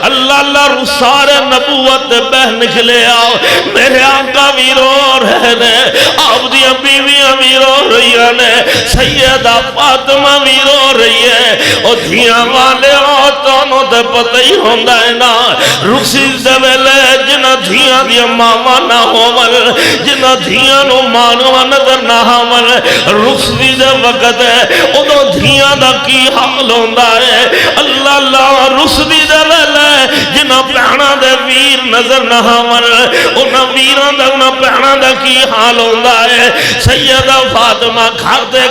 اللہ اللہ سارے نبوت بہ نکلے آؤ میرے آقا بھی رو رہے نے آپ دی بیویاں بھی رو رہی نے سیدہ فاطمہ بھی رو رہی ہے او دھیاں والے عورتوں تے پتہ ہی ہوندا ہے نا رخصی دے ویلے جنہ دھیاں دی ماواں نہ ہوون جنہ دھیاں نو مانوا نظر نہ آون رخصی دے وقت ہے اودوں دھیاں دا کی حال ہوندا ہے اللہ اللہ رخصی دے ویلے جنہ بہناں دے ویر نظر نہ آون انہاں ویراں دا انہاں بہناں دا کی حال ہوندا ہے سیدہ فاطمہ گھر دے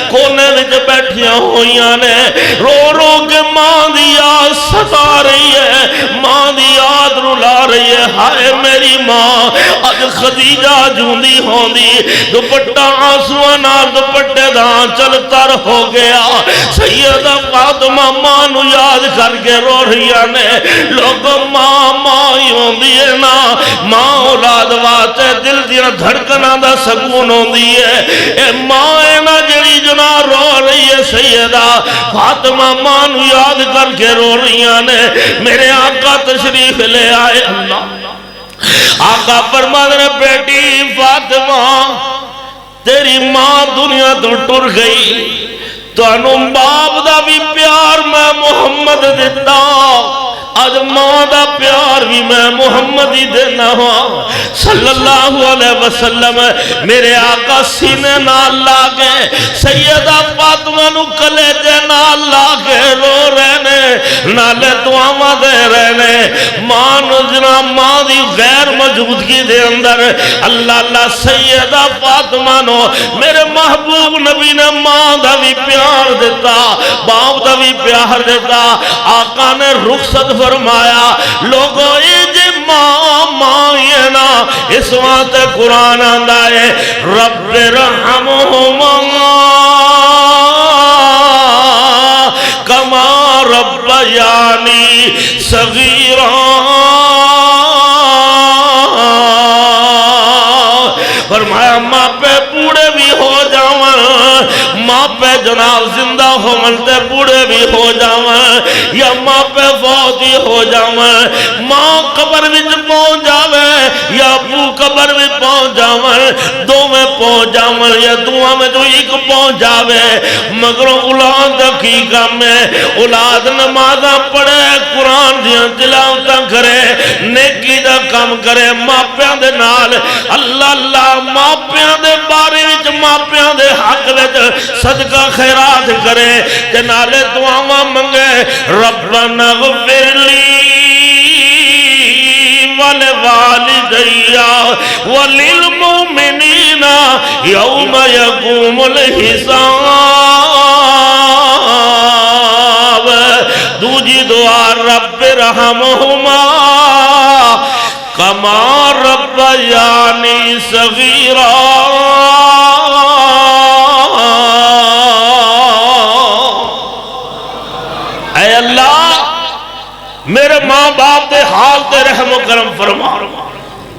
کونے وچ بیٹھیاں ہوئیاں نے رو رو کے ماں دی یاد ستا رہی ہے ماں دی یاد رلا رہی ہے ہائے میری ماں اج خدیجہ جوندی ہوندی دوپٹہ آنسواں نال دوپٹے دا چل تر ہو گیا سیدہ فاطمہ ماں نو یاد کر کے رو رہی نے لوگ ماں ماں ہی ہوندی ہے نا ماں اولاد واسطے دل دیاں دھڑکناں دا سکون ہوندی ہے اے ماں ہے نا جڑی جنا رو رہی ہے سیدہ فاطمہ ماں نو یاد کر کے رو رہی نے میرے آقا تشریف لے آئے اللہ آقا فرما دے بیٹی فاطمہ تیری ماں دنیا تو ٹر گئی تو انہوں باپ دا بھی پیار میں محمد دیتا آج ماں دا پیار بھی میں محمد ہی دینا ہوا صلی اللہ علیہ وسلم میرے آقا سینے نال لاغے سیدہ فاطمہ نو کلیجے نال لاغے رو رہنے نالے دعاواں دے رہنے ماں نو جنا ماں دی غیر موجودگی دے اندر اللہ اللہ سیدہ فاطمہ نو میرے محبوب نبی نے ماں دا بھی پیار دیتا باپ دا بھی پیار دیتا آقا نے رخصت فرمایا لوگوں جی ماں یہ نا اس وقت قرآن آندہ ہے رب رحمہما کما ربیانی صغیرا فرمایا ماں پہ بوڑھے بھی ہو جاؤں ماں پہ جناب زندہ ہو ملتے بوڑھے بھی ہو جاؤں یا ماں پہ فوت ہی ہو جاؤں ماں قبر وچ پہنچ جاوے یا ابو قبر میں پہنچ جاویں دو میں پہنچ جاویں یا دعا میں تو ایک پہنچ جاوے مگر اولاد کی کام ہے اولاد نمازاں پڑھے قرآن دیاں تلاوتاں کرے نیکی دا کام کرے ماپیاں دے نال اللہ اللہ ماپیاں دے بارے وچ ماپیاں دے حق وچ صدقہ خیرات کرے تے نالے دعاواں منگے ربنا اغفر لی والوالدیا وللمؤمنین یوم یقوم الحساب دوجی دعا رب رحمہما کما ربیانی صغیرا اے اللہ میرے ماں باپ دے حال تے رحم و کرم فرما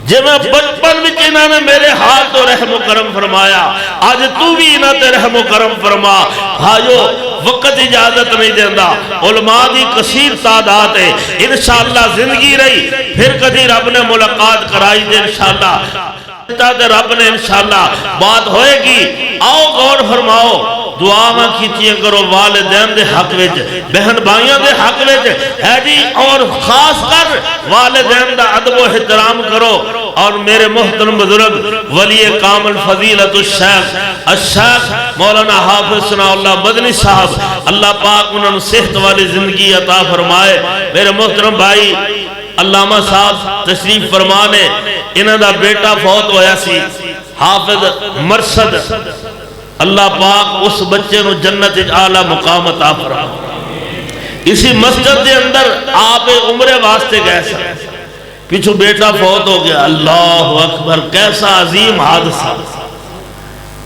جب میں بچپن وچ انہاں نے میرے حال تو رحم و کرم فرمایا آج تو بھی انہاں تے رحم و کرم فرما بھائیو وقت اجازت نہیں دیندہ علماء دی کثیر تعداد ہے انشاءاللہ زندگی رہی پھر کدھی رب نے ملاقات کرائی دے انشاءاللہ رب نے انشاءاللہ بات ہوئے گی آؤ غور فرماؤ دعا میں کیتیاں کرو والدین دے حق وچ بہن بھائیاں دے حق وچ ہے جی اور خاص کر والدین دا ادب و احترام کرو اور میرے محترم بزرگ ولی کامل فضیلت الشیخ مولانا حافظ ثناء اللہ مدنی صاحب اللہ پاک انہوں نے صحت والی زندگی عطا فرمائے میرے محترم بھائی علامہ صاحب تشریف فرمانے انہوں دا بیٹا فوت ہویا سی حافظ مرصد اللہ پاک اس بچے نو جنت اعلی مقام عطا فرمائے۔ اسی مسجد کے اندر آپ عمرے واسطے گئے سن، پیچھو بیٹا فوت ہو گیا، اللہ اکبر، کیسا عظیم حادثہ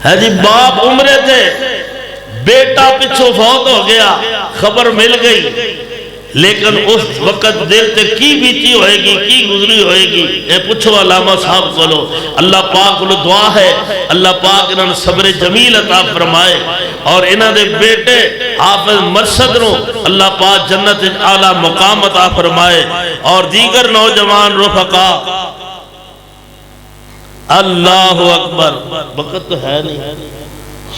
ہے جی۔ باپ عمرے تھے، بیٹا پیچھو فوت ہو گیا، خبر مل گئی، لیکن اس وقت دل تے کی بیتی ہوئے گی، کی گزری ہوئے گی، اے پوچھو علامہ صاحب کو لو۔ اللہ پاک کو دعا ہے اللہ پاک انہوں صبر جمیل عطا فرمائے، اور انہوں دے بیٹے حافظ مرصد نو اللہ پاک جنت اعلی مقام عطا فرمائے، اور دیگر نوجوان رفقا۔ اللہ اکبر، وقت تو ہے نہیں،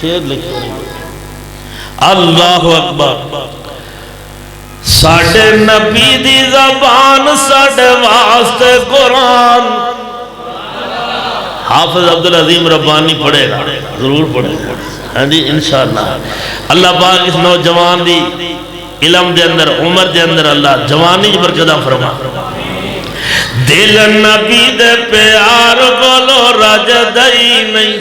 شعر لکھو۔ اللہ اکبر، ساڑھے نبی دی زبان ساڑھے واسطے قرآن۔ حافظ عبدالعظیم ربانی پڑھے گا، ضرور پڑھے گا، ہاں جی انشاءاللہ۔ اللہ پاک اس نوجوان دی علم دے اندر، عمر دے اندر اللہ جوانی جی برکتہ فرما۔ دل نبی دے پیار بولو رج دئی نہیں،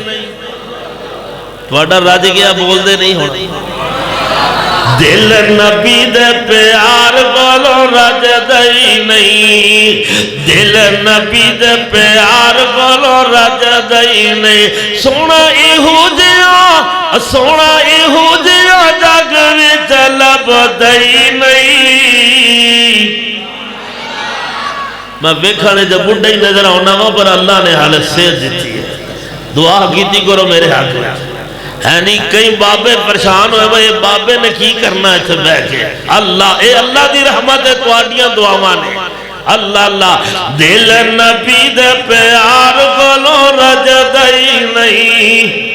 توڑا رج گیا بول دے نہیں ہونا۔ دل نبی دے پیار بولو رج دئی نہیں، دل نبی دے پیار بولو رج دئی نہیں۔ سونا ایہو جیا، سونا ایہو جیا جگ وچ لب دئی نہیں۔ میں ویکھانے جب بڑھا ہی نظر ہونا ہوں، پر اللہ نے حالت صحت دیتی ہے، دعا کیتی کرو میرے حق میں ہے نہیں۔ کئی بابے پریشان ہوئے، بھئی بابے نے کی کرنا ہے تھے بیٹھ کے؟ اللہ، اے اللہ دی رحمت ہے تواڈیاں دعاواں نے۔ اللہ اللہ، دل نبی دے پیار کولو رج دئی نہیں،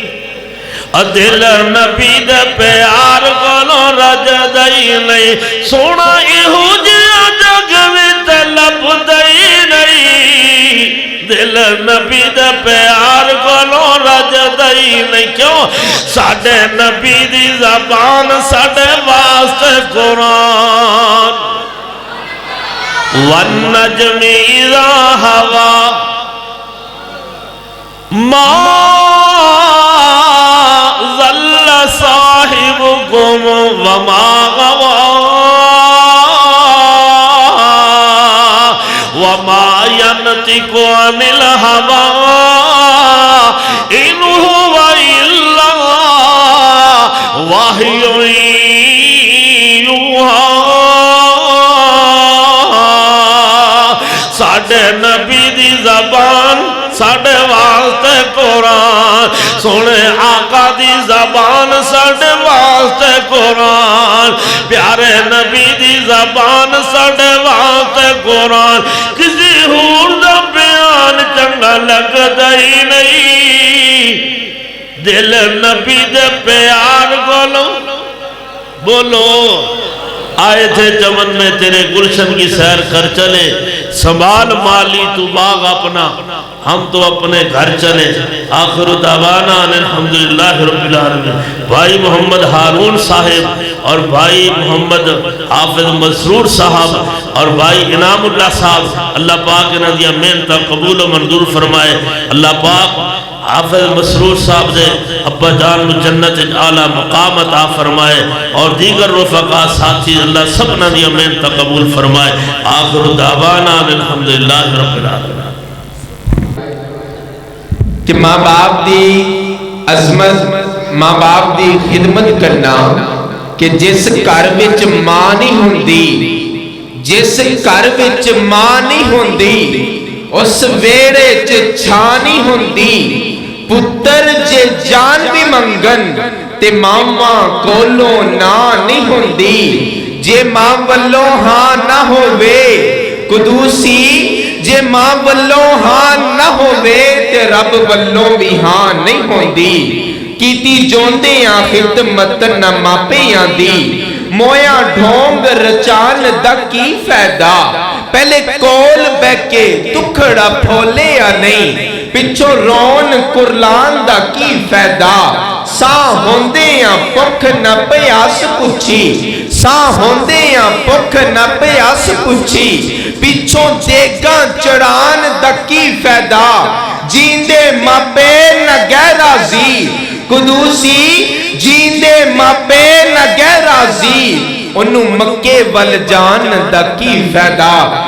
دل نبی دے پیار کولو رج دئی نہیں۔ سونا ایہو جیا جگ وچ لب دئی نہیں، دل نبی دے پیار کولو رج دئی نہیں۔ کیوں؟ ساڑھے نبی دی زبان ساڑھے واسطے قرآن۔ وَالنَّجْمِ إِذَا هَوَى مَا ضَلَّ صَاحِبُكُمْ وَمَا غَوَى وَمَا يَنْطِقُ عَنِ الْهَوَىٰ إِنْ هُوَ إِلَّا وَحْيٌ يُوحَىٰ۔ ساڑھے نبی دی زبان ساڑھے واسطے قرآن، سونے آقا دی زبان ساڑھے واسطے قرآن، پیارے نبی دی زبان ساڑھے واسطے قرآن۔ کسی حور دا بیان چنگا لگ دئی نہیں، دل نبی دے پیار بولو بولو۔ آئے تھے چمن میں تیرے گلشن کی سیر کر چلے، سنبھال مالی تو باغ اپنا، ہم تو اپنے گھر چلے۔ آخر دعوانا الحمدللہ رب العالمین۔ بھائی محمد ہارون صاحب اور بھائی محمد حافظ مسرور صاحب اور بھائی انعام اللہ صاحب، اللہ پاک انہاں دیا محنت قبول و منظور فرمائے۔ اللہ پاک حافظ مسرور صاحب دے ابا جان جنت اعلی مقام عطا فرمائے، اور دیگر رفقا ساتھی اللہ سبنا دیا محنت قبول فرمائے۔ آخر دعوانا الحمدللہ رب العالمین۔ کہ ماں باپ دی عظمت، ماں باپ دی خدمت کرنا، کہ جس گھر وچ ماں نہیں ہوندی، جس گھر وچ ماں نہیں ہوندی، اس ویڑے چ چھاں نہیں ہوندی۔ پتر جے جان بھی منگن تے ماما کولو نا نہیں ہوندی، جے ماں والو ہاں نہ ہووے قدوسی، جے ماں والو ہاں نہ ہووے تے رب والو بھی ہاں نہیں ہوندی۔ کیتی جوندیاں خدمت نہ ماپیاں دی، مویاں ڈھونگ رچان دا کی فائدہ؟ پہلے کول بے کے دکھڑا پھولے یا نہیں، پچھو رون کرلان دا کی فائدہ؟ ساں ہوندیاں پکھ نہ پیاس پوچھی، ساں ہوندیاں پکھ نہ پیاس پوچھی، پچھو دیگاں چڑان دا کی فائدہ؟ ਜੀਂਦੇ ਮਾਪੇ ਨਾ ਗਹਿ ਰਾਜ਼ੀ। ਕੁਦੂਸੀ ਜੀਂਦੇ ਮਾਪੇ ਨਾ ਗਹਿ ਰਾਜ਼ੀ। ਉਹਨੂੰ ਮੱਕੇ ਵੱਲ ਜਾਣ ਦਾ ਕੀ ਫਾਇਦਾ।